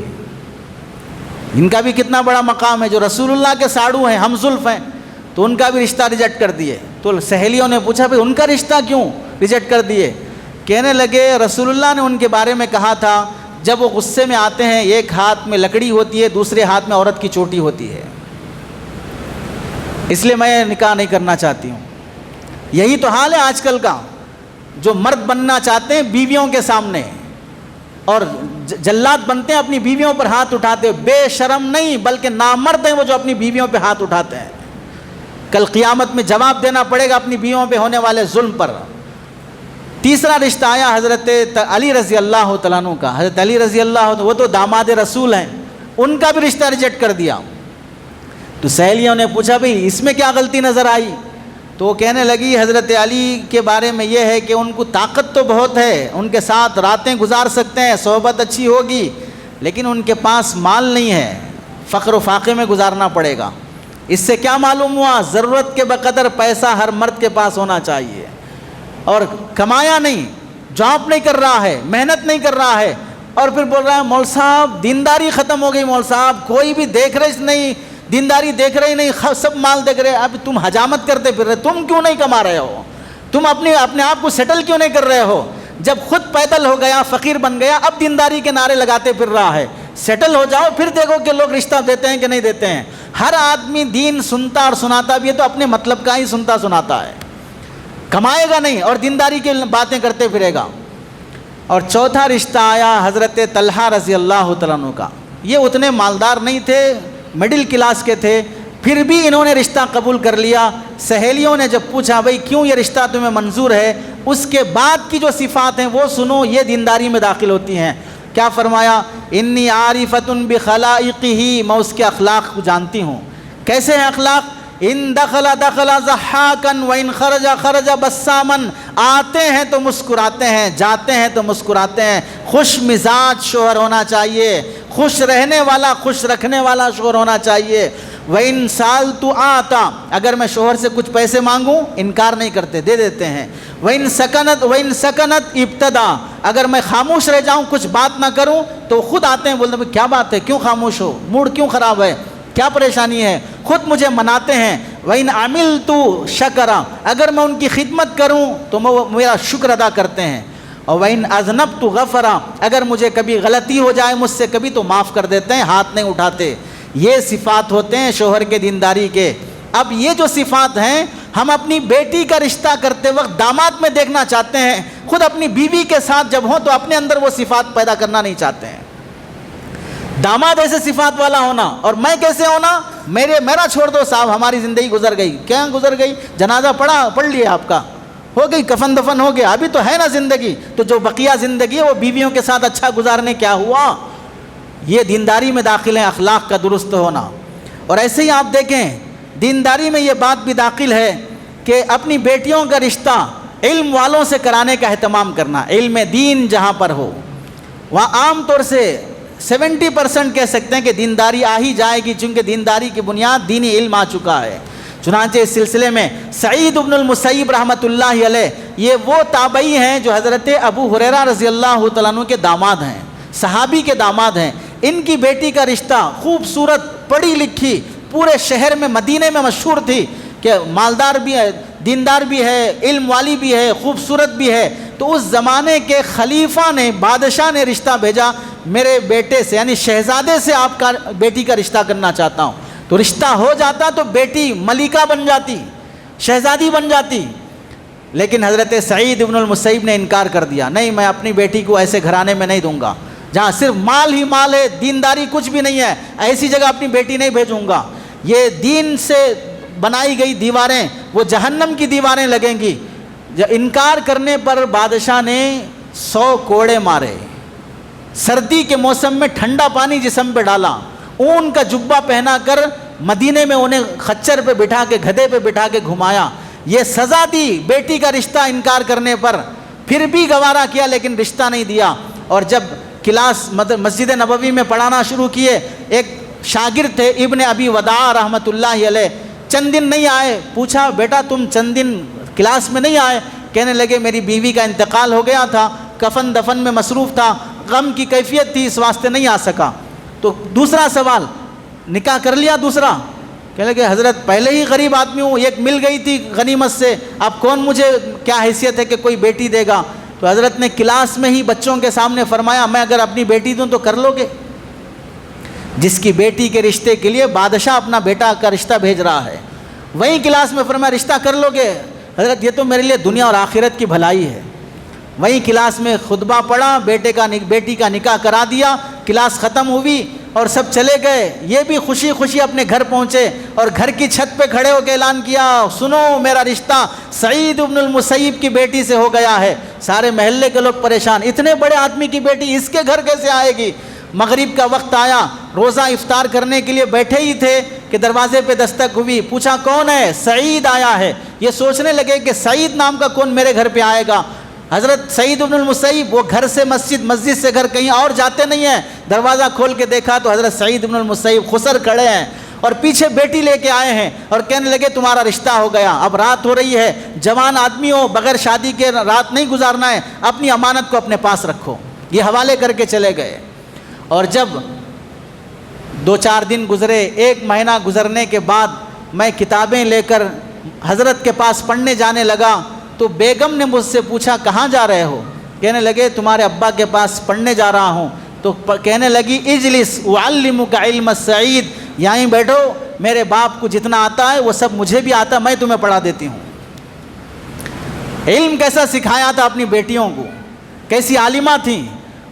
ان کا بھی کتنا بڑا مقام ہے، جو رسول اللہ کے ساڑو ہیں، ہم زلف ہیں، تو ان کا بھی رشتہ ریجیکٹ کر دیے۔ تو سہیلیوں نے پوچھا بھئی ان کا رشتہ کیوں ریجیکٹ کر دیے؟ کہنے لگے رسول اللہ نے ان کے بارے میں کہا تھا جب وہ غصے میں آتے ہیں ایک ہاتھ میں لکڑی ہوتی ہے، دوسرے ہاتھ میں عورت کی چوٹی ہوتی ہے، اس لیے میں نکاح نہیں کرنا چاہتی ہوں۔ یہی تو حال ہے آج کل کا، جو مرد بننا چاہتے ہیں بیویوں کے سامنے اور جلاد بنتے ہیں، اپنی بیویوں پر ہاتھ اٹھاتے ہیں، بے شرم نہیں بلکہ نامرد ہیں وہ جو اپنی بیویوں پہ ہاتھ اٹھاتے ہیں۔ کل قیامت میں جواب دینا پڑے گا اپنی بیویوں پہ ہونے والے ظلم پر۔ تیسرا رشتہ آیا حضرت علی رضی اللہ تعالیٰ عنہ کا. حضرت علی رضی اللہ وہ تو داماد رسول ہیں, ان کا بھی رشتہ ریجیکٹ کر دیا. تو سہیلیوں نے پوچھا بھئی اس میں کیا غلطی نظر آئی؟ تو وہ کہنے لگی حضرت علی کے بارے میں یہ ہے کہ ان کو طاقت تو بہت ہے, ان کے ساتھ راتیں گزار سکتے ہیں, صحبت اچھی ہوگی, لیکن ان کے پاس مال نہیں ہے, فقر و فاقے میں گزارنا پڑے گا. اس سے کیا معلوم ہوا؟ ضرورت کے بقدر پیسہ ہر مرد کے پاس ہونا چاہیے, اور کمایا نہیں, جاب نہیں کر رہا ہے, محنت نہیں کر رہا ہے, اور پھر بول رہا ہے مول صاحب دینداری ختم ہو گئی, مول صاحب کوئی بھی دیکھ رہے نہیں, دینداری دیکھ رہے نہیں, سب مال دیکھ رہے. اب تم حجامت کرتے پھر رہے, تم کیوں نہیں کما رہے ہو؟ تم اپنے آپ کو سیٹل کیوں نہیں کر رہے ہو؟ جب خود پیدل ہو گیا, فقیر بن گیا, اب دینداری کے نعرے لگاتے پھر رہا ہے. سیٹل ہو جاؤ, پھر دیکھو کہ لوگ رشتہ دیتے ہیں کہ نہیں دیتے ہیں. ہر آدمی دین سنتا اور سناتا بھی ہے تو اپنے مطلب کا ہی سنتا سناتا ہے, کمائے گا نہیں اور دینداری کی باتیں کرتے پھرے گا. اور چوتھا رشتہ آیا حضرت طلحہ رضی اللہ تعالیٰ عنہ کا. یہ اتنے مالدار نہیں تھے, مڈل کلاس کے تھے, پھر بھی انہوں نے رشتہ قبول کر لیا. سہیلیوں نے جب پوچھا بھئی کیوں یہ رشتہ تمہیں منظور ہے, اس کے بعد کی جو صفات ہیں وہ سنو, یہ دینداری میں داخل ہوتی ہیں. کیا فرمایا؟ انی عارفۃ بخلائقہ, میں اس کے اخلاق کو جانتی ہوں. کیسے ہیں اخلاق؟ ان دخل دخل ضحاکا وان خرج خرج بساما, آتے ہیں تو مسکراتے ہیں, جاتے ہیں تو مسکراتے ہیں. خوش مزاج شوہر ہونا چاہیے, خوش رہنے والا, خوش رکھنے والا شوہر ہونا چاہیے. وَإِن سَأَلْتُ آتا, اگر میں شوہر سے کچھ پیسے مانگوں انکار نہیں کرتے, دے دیتے ہیں. وَإِن سَكَنَتْ ابتدا, اگر میں خاموش رہ جاؤں, کچھ بات نہ کروں, تو خود آتے ہیں, بولتے ہیں کیا بات ہے, کیوں خاموش ہو, موڈ کیوں خراب ہے, کیا پریشانی ہے, خود مجھے مناتے ہیں. وَإِنْ عَمِلْتُ شَكَرًا, اگر میں ان کی خدمت کروں تو وہ میرا شکر ادا کرتے ہیں. اور وَإِنْ أَذْنَبْتُ غَفَرًا, اگر مجھے کبھی غلطی ہو جائے مجھ سے کبھی تو معاف کر دیتے ہیں, ہاتھ نہیں اٹھاتے. یہ صفات ہوتے ہیں شوہر کے دینداری کے. اب یہ جو صفات ہیں ہم اپنی بیٹی کا رشتہ کرتے وقت داماد میں دیکھنا چاہتے ہیں, خود اپنی بیوی کے ساتھ جب ہوں تو اپنے اندر وہ صفات پیدا کرنا نہیں چاہتے ہیں. داماد ایسے صفات والا ہونا, اور میں کیسے ہونا, میرا چھوڑ دو صاحب, ہماری زندگی گزر گئی. کیا گزر گئی؟ جنازہ پڑھ لیا آپ کا, ہو گئی, کفن دفن ہو گیا, ابھی تو ہے نا زندگی, تو جو بقیہ زندگی ہے وہ بیویوں کے ساتھ اچھا گزارنے کیا ہوا. یہ دینداری میں داخل ہے, اخلاق کا درست ہونا. اور ایسے ہی آپ دیکھیں دینداری میں یہ بات بھی داخل ہے کہ اپنی بیٹیوں کا رشتہ علم والوں سے کرانے کا اہتمام کرنا. علم دین جہاں پر ہو وہاں عام طور سے 70% کہہ سکتے ہیں کہ دینداری آ ہی جائے گی, چونکہ دینداری کی بنیاد دینی علم آ چکا ہے. چنانچہ اس سلسلے میں سعید بن المسیب رحمۃ اللہ علیہ, یہ وہ تابعی ہیں جو حضرت ابو ہریرہ رضی اللہ تعالیٰ عنہ کے داماد ہیں, صحابی کے داماد ہیں. ان کی بیٹی کا رشتہ خوبصورت, پڑھی لکھی, پورے شہر میں مدینے میں مشہور تھی کہ مالدار بھی ہے, دیندار بھی ہے, علم والی بھی ہے, خوبصورت بھی ہے. تو اس زمانے کے خلیفہ نے, بادشاہ نے رشتہ بھیجا, میرے بیٹے سے یعنی شہزادے سے آپ کا بیٹی کا رشتہ کرنا چاہتا ہوں. تو رشتہ ہو جاتا تو بیٹی ملکہ بن جاتی, شہزادی بن جاتی. لیکن حضرت سعید بن المسیب نے انکار کر دیا, نہیں میں اپنی بیٹی کو ایسے گھرانے میں نہیں دوں گا جہاں صرف مال ہی مال ہے, دینداری کچھ بھی نہیں ہے, ایسی جگہ اپنی بیٹی نہیں بھیجوں گا. یہ دین سے بنائی گئی دیواریں وہ جہنم کی دیواریں لگیں گی. انکار کرنے پر بادشاہ نے 100 کوڑے مارے, سردی کے موسم میں ٹھنڈا پانی جسم پہ ڈالا, اون کا جبہ پہنا کر مدینے میں انہیں خچر پہ بٹھا کے, گدھے پہ بٹھا کے گھمایا. یہ سزا دی بیٹی کا رشتہ انکار کرنے پر. پھر بھی گوارا کیا لیکن رشتہ نہیں دیا. اور جب کلاس مسجد نبوی میں پڑھانا شروع کیے, ایک شاگرد تھے ابن ابی وداع رحمۃ اللہ علیہ, چند دن نہیں آئے. پوچھا بیٹا تم چند دن کلاس میں نہیں آئے؟ کہنے لگے میری بیوی کا انتقال ہو گیا تھا, کفن دفن میں مصروف تھا, غم کی کیفیت تھی, اس واسطے نہیں آ سکا. تو دوسرا سوال, نکاح کر لیا دوسرا؟ کہنے لگے حضرت پہلے ہی غریب آدمی ہوں, ایک مل گئی تھی غنیمت سے, اب کون مجھے کیا حیثیت ہے کہ کوئی بیٹی دے گا. تو حضرت نے کلاس میں ہی بچوں کے سامنے فرمایا میں اگر اپنی بیٹی دوں تو کر لو گے؟ جس کی بیٹی کے رشتے کے لیے بادشاہ اپنا بیٹا کا رشتہ بھیج رہا ہے, وہیں کلاس میں فرمایا رشتہ کر لو گے؟ حضرت یہ تو میرے لیے دنیا اور آخرت کی بھلائی ہے. وہیں کلاس میں خطبہ پڑھا, بیٹی کا نکاح کرا دیا, کلاس ختم ہوئی اور سب چلے گئے. یہ بھی خوشی خوشی اپنے گھر پہنچے اور گھر کی چھت پہ کھڑے ہو کے اعلان کیا, سنو میرا رشتہ سعید بن المسیب کی بیٹی سے ہو گیا ہے. سارے محلے کے لوگ پریشان، اتنے بڑے آدمی کی بیٹی اس کے گھر کیسے آئے گی؟ مغرب کا وقت آیا، روزہ افطار کرنے کے لیے بیٹھے ہی تھے کہ دروازے پہ دستک ہوئی، پوچھا کون ہے؟ سعید آیا ہے۔ یہ سوچنے لگے کہ سعید نام کا کون میرے گھر پہ آئے گا؟ حضرت سعید بن المسیب وہ گھر سے مسجد سے گھر کہیں اور جاتے نہیں ہیں، دروازہ کھول کے دیکھا تو حضرت سعید بن المسیب خسر کھڑے ہیں اور پیچھے بیٹی لے کے آئے ہیں اور کہنے لگے تمہارا رشتہ ہو گیا، اب رات ہو رہی ہے، جوان آدمی ہو، بغیر شادی کے رات نہیں گزارنا ہے، اپنی امانت کو اپنے پاس رکھو۔ یہ حوالے کر کے چلے گئے، اور جب 2-4 دن گزرے، 1 مہینہ گزرنے کے بعد میں کتابیں لے کر حضرت کے پاس پڑھنے جانے لگا تو بیگم نے مجھ سے پوچھا کہاں جا رہے ہو؟ کہنے لگے تمہارے ابا کے پاس پڑھنے جا رہا ہوں۔ تو کہنے لگی اجلس اعلمک علم السعید، یہیں بیٹھو، میرے باپ کو جتنا آتا ہے وہ سب مجھے بھی آتا ہے، میں تمہیں پڑھا دیتی ہوں۔ علم کیسا سکھایا تھا اپنی بیٹیوں کو، کیسی عالمہ تھیں،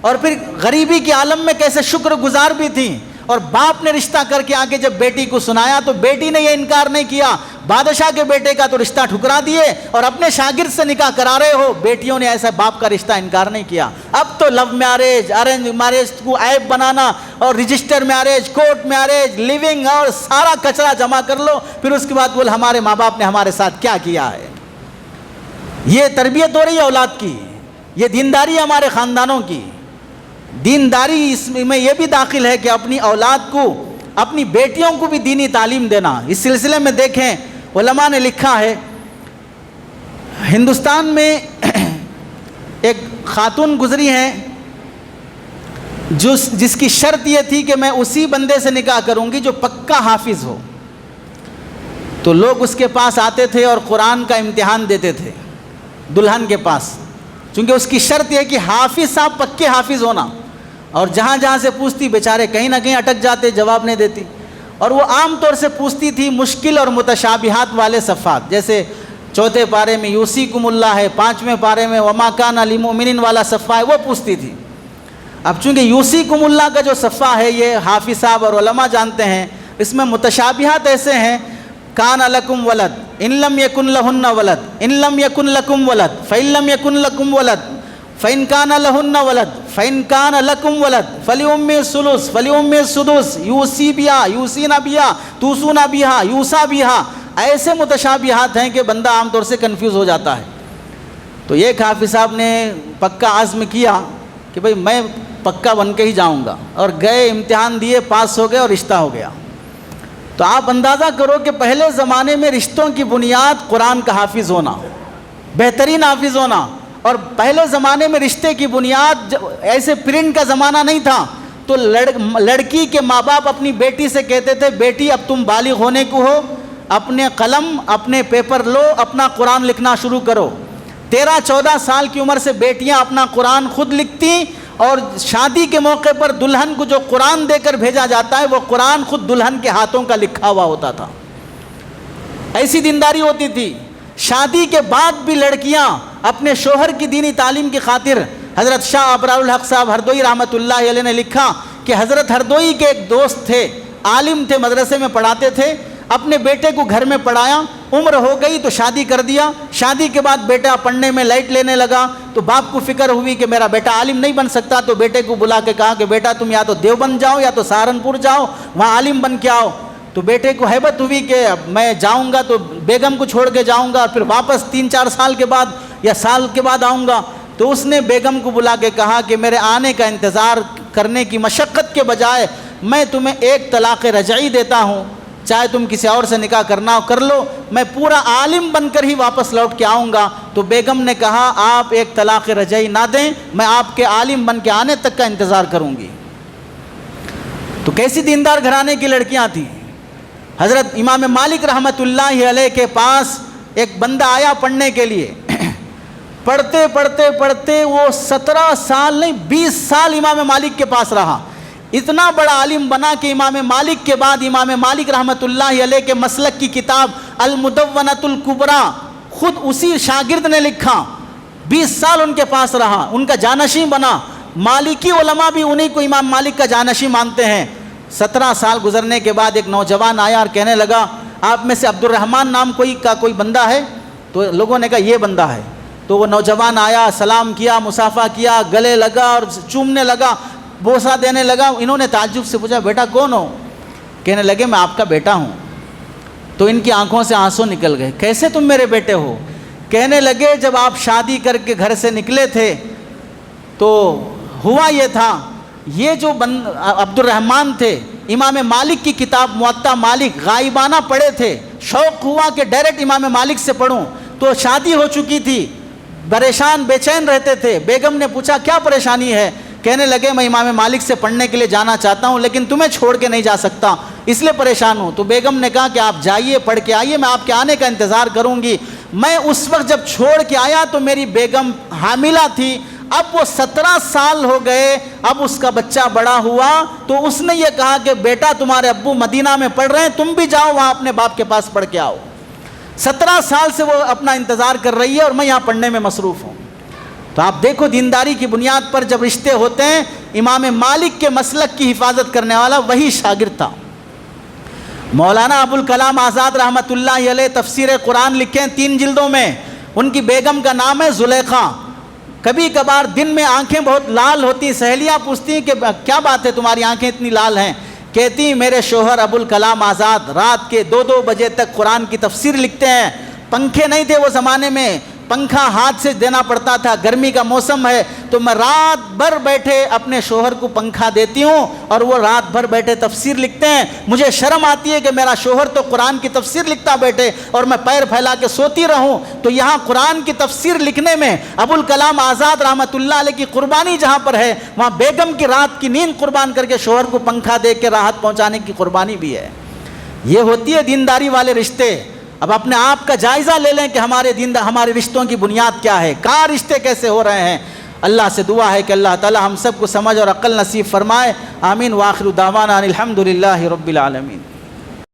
اور پھر غریبی کے عالم میں کیسے شکر گزار بھی تھیں۔ اور باپ نے رشتہ کر کے آگے جب بیٹی کو سنایا تو بیٹی نے یہ انکار نہیں کیا، بادشاہ کے بیٹے کا تو رشتہ ٹھکرا دیے اور اپنے شاگرد سے نکاح کرا رہے ہو، بیٹیوں نے ایسا باپ کا رشتہ انکار نہیں کیا۔ اب تو لو میرج، ارینج میرج کو عیب بنانا اور register marriage, court marriage, living اور سارا کچرا جمع کر لو، پھر اس کے بعد بول ہمارے ماں باپ نے ہمارے ساتھ کیا کیا ہے۔ یہ تربیت ہو رہی ہے اولاد کی، یہ دینداری ہے ہمارے خاندانوں کی۔ دینداری اس میں یہ بھی داخل ہے کہ اپنی اولاد کو، اپنی بیٹیوں کو بھی دینی تعلیم دینا۔ اس سلسلے میں دیکھیں علماء نے لکھا ہے، ہندوستان میں ایک خاتون گزری ہیں جس کی شرط یہ تھی کہ میں اسی بندے سے نکاح کروں گی جو پکا حافظ ہو۔ تو لوگ اس کے پاس آتے تھے اور قرآن کا امتحان دیتے تھے دلہن کے پاس، چونکہ اس کی شرط یہ کہ حافظ صاحب پکے حافظ ہونا، اور جہاں جہاں سے پوچھتی بیچارے کہیں نہ کہیں اٹک جاتے، جواب نہیں دیتی، اور وہ عام طور سے پوچھتی تھی مشکل اور متشابہات والے صفات، جیسے 4 پارے میں یوصیکم اللہ ہے، 5ویں پارے میں وما کان للمؤمن والا صفحہ ہے، وہ پوچھتی تھی۔ اب چونکہ یوصیکم اللہ کا جو صفحہ ہے یہ حافظ صاحب اور علماء جانتے ہیں، اس میں متشابہات ایسے ہیں، کان لکم ولد ان لم یکن لہن ولد ان لم یکن لکم ولد فإن لم یکن لکم ولد فإن کان لہن ولد فإن کان لکم ولد فلأم الثلث فلأم السدس یوصی بہا یوصینا بہا توصونا بہا یوصا بہا۔ ایسے متشابہات ہیں کہ بندہ عام طور سے کنفیوز ہو جاتا ہے۔ تو ایک حافظ صاحب نے پکا عزم کیا کہ بھئی میں پکا بن کے ہی جاؤں گا، اور گئے، امتحان دیے، پاس ہو گئے اور رشتہ ہو گیا۔ تو آپ اندازہ کرو کہ پہلے زمانے میں رشتوں کی بنیاد قرآن کا حافظ ہونا، بہترین حافظ ہونا، اور پہلے زمانے میں رشتے کی بنیاد ایسے پرنٹ کا زمانہ نہیں تھا، تو لڑکی کے ماں باپ اپنی بیٹی سے کہتے تھے بیٹی اب تم بالغ ہونے کو ہو، اپنے قلم اپنے پیپر لو، اپنا قرآن لکھنا شروع کرو۔ 13-14 سال کی عمر سے بیٹیاں اپنا قرآن خود لکھتی، اور شادی کے موقع پر دلہن کو جو قرآن دے کر بھیجا جاتا ہے وہ قرآن خود دلہن کے ہاتھوں کا لکھا ہوا ہوتا تھا۔ ایسی دینداری ہوتی تھی۔ شادی کے بعد بھی لڑکیاں اپنے شوہر کی دینی تعلیم کی خاطر، حضرت شاہ ابرار الحق صاحب ہردوئی رحمۃ اللہ علیہ نے لکھا کہ حضرت ہردوئی کے ایک دوست تھے، عالم تھے، مدرسے میں پڑھاتے تھے، اپنے بیٹے کو گھر میں پڑھایا، عمر ہو گئی تو شادی کر دیا۔ شادی کے بعد بیٹا پڑھنے میں لائٹ لینے لگا تو باپ کو فکر ہوئی کہ میرا بیٹا عالم نہیں بن سکتا، تو بیٹے کو بلا کے کہا کہ بیٹا تم یا تو دیوبند جاؤ یا تو سہارنپور جاؤ، وہاں عالم بن کے آؤ۔ تو بیٹے کو ہیبت ہوئی کہ میں جاؤں گا تو بیگم کو چھوڑ کے جاؤں گا اور پھر واپس 3-4 سال کے بعد یا سال کے بعد آؤں گا۔ تو اس نے بیگم کو بلا کے کہا کہ میرے آنے کا انتظار کرنے کی مشقت کے بجائے میں تمہیں 1 طلاق رجعی دیتا ہوں، چاہے تم کسی اور سے نکاح کرنا ہو کر لو، میں پورا عالم بن کر ہی واپس لوٹ کے آؤں گا۔ تو بیگم نے کہا آپ 1 طلاق رجعی نہ دیں، میں آپ کے عالم بن کے آنے تک کا انتظار کروں گی۔ تو کیسی دیندار گھرانے کی لڑکیاں تھیں۔ حضرت امام مالک رحمۃ اللہ علیہ کے پاس ایک بندہ آیا پڑھنے کے لیے، پڑھتے پڑھتے پڑھتے وہ 17 سال نہیں 20 سال امام مالک کے پاس رہا، اتنا بڑا عالم بنا کہ امام مالک کے بعد امام مالک رحمۃ اللہ علیہ کے مسلک کی کتاب المدونۃ الکبریٰ خود اسی شاگرد نے لکھا۔ 20 سال ان کے پاس رہا، ان کا جانشین بنا۔ مالکی علماء بھی انہی کو امام مالک کا جانشین مانتے ہیں۔ 17 سال گزرنے کے بعد ایک نوجوان آیا اور کہنے لگا آپ میں سے عبد الرحمن نام کوئی بندہ ہے؟ تو لوگوں نے کہا یہ بندہ ہے۔ تو تو وہ نوجوان آیا، سلام کیا، مصافحہ کیا، گلے لگا اور چومنے لگا، بوسہ دینے لگا۔ انہوں نے تعجب سے پوچھا بیٹا کون ہو؟ کہنے لگے میں آپ کا بیٹا ہوں۔ تو ان کی آنکھوں سے آنسو نکل گئے، کیسے تم میرے بیٹے ہو؟ کہنے لگے جب آپ شادی کر کے گھر سے نکلے تھے تو ہوا یہ تھا، یہ جو عبد الرحمن تھے، امام مالک کی کتاب موطا مالک غائبانہ پڑھے تھے، شوق ہوا کہ ڈائریکٹ امام مالک سے پڑھوں، تو شادی ہو چکی تھی، پریشان بے چین رہتے تھے۔ بیگم نے پوچھا کیا پریشانی ہے؟ کہنے لگے میں امام مالک سے پڑھنے کے لیے جانا چاہتا ہوں لیکن تمہیں چھوڑ کے نہیں جا سکتا، اس لیے پریشان ہوں۔ تو بیگم نے کہا کہ آپ جائیے، پڑھ کے آئیے، میں آپ کے آنے کا انتظار کروں گی۔ میں اس وقت جب چھوڑ کے آیا تو میری بیگم حاملہ تھی، اب وہ 17 سال ہو گئے، اب اس کا بچہ بڑا ہوا تو اس نے یہ کہا کہ بیٹا تمہارے ابو مدینہ میں پڑھ رہے ہیں، تم بھی جاؤ وہاں اپنے باپ کے پاس پڑھ کے آؤ۔ 17 سال سے وہ اپنا انتظار کر رہی ہے اور میں یہاں پڑھنے میں مصروف ہوں۔ تو آپ دیکھو دینداری کی بنیاد پر جب رشتے ہوتے ہیں، امام مالک کے مسلک کی حفاظت کرنے والا وہی شاگرد تھا۔ مولانا ابوالکلام آزاد رحمۃ اللہ علیہ تفسیر قرآن لکھیں 3 جلدوں میں، ان کی بیگم کا نام ہے زلیخا۔ کبھی کبھار دن میں آنکھیں بہت لال ہوتی، سہیلیاں پوچھتی ہیں کہ کیا بات ہے تمہاری آنکھیں اتنی لال ہیں؟ کہتی میرے شوہر ابوالکلام آزاد رات کے 2-2 بجے تک قرآن کی تفسیر لکھتے ہیں، پنکھے نہیں تھے وہ زمانے میں، پنکھا ہاتھ سے دینا پڑتا تھا، گرمی کا موسم ہے تو میں رات بھر بیٹھے اپنے شوہر کو پنکھا دیتی ہوں اور وہ رات بھر بیٹھے تفسیر لکھتے ہیں۔ مجھے شرم آتی ہے کہ میرا شوہر تو قرآن کی تفسیر لکھتا بیٹھے اور میں پیر پھیلا کے سوتی رہوں۔ تو یہاں قرآن کی تفسیر لکھنے میں ابوالکلام آزاد رحمۃ اللہ علیہ کی قربانی جہاں پر ہے، وہاں بیگم کی رات کی نیند قربان کر کے شوہر کو پنکھا دے کے راحت پہنچانے کی قربانی بھی ہے۔ یہ ہوتی ہے دینداری والے رشتے۔ اب اپنے آپ کا جائزہ لے لیں کہ ہمارے رشتوں کی بنیاد کیا ہے، کہاں رشتے کیسے ہو رہے ہیں۔ اللہ سے دعا ہے کہ اللہ تعالی ہم سب کو سمجھ اور عقل نصیب فرمائے۔ آمین۔ وآخر دعوانا ان الحمد للہ رب العالمین۔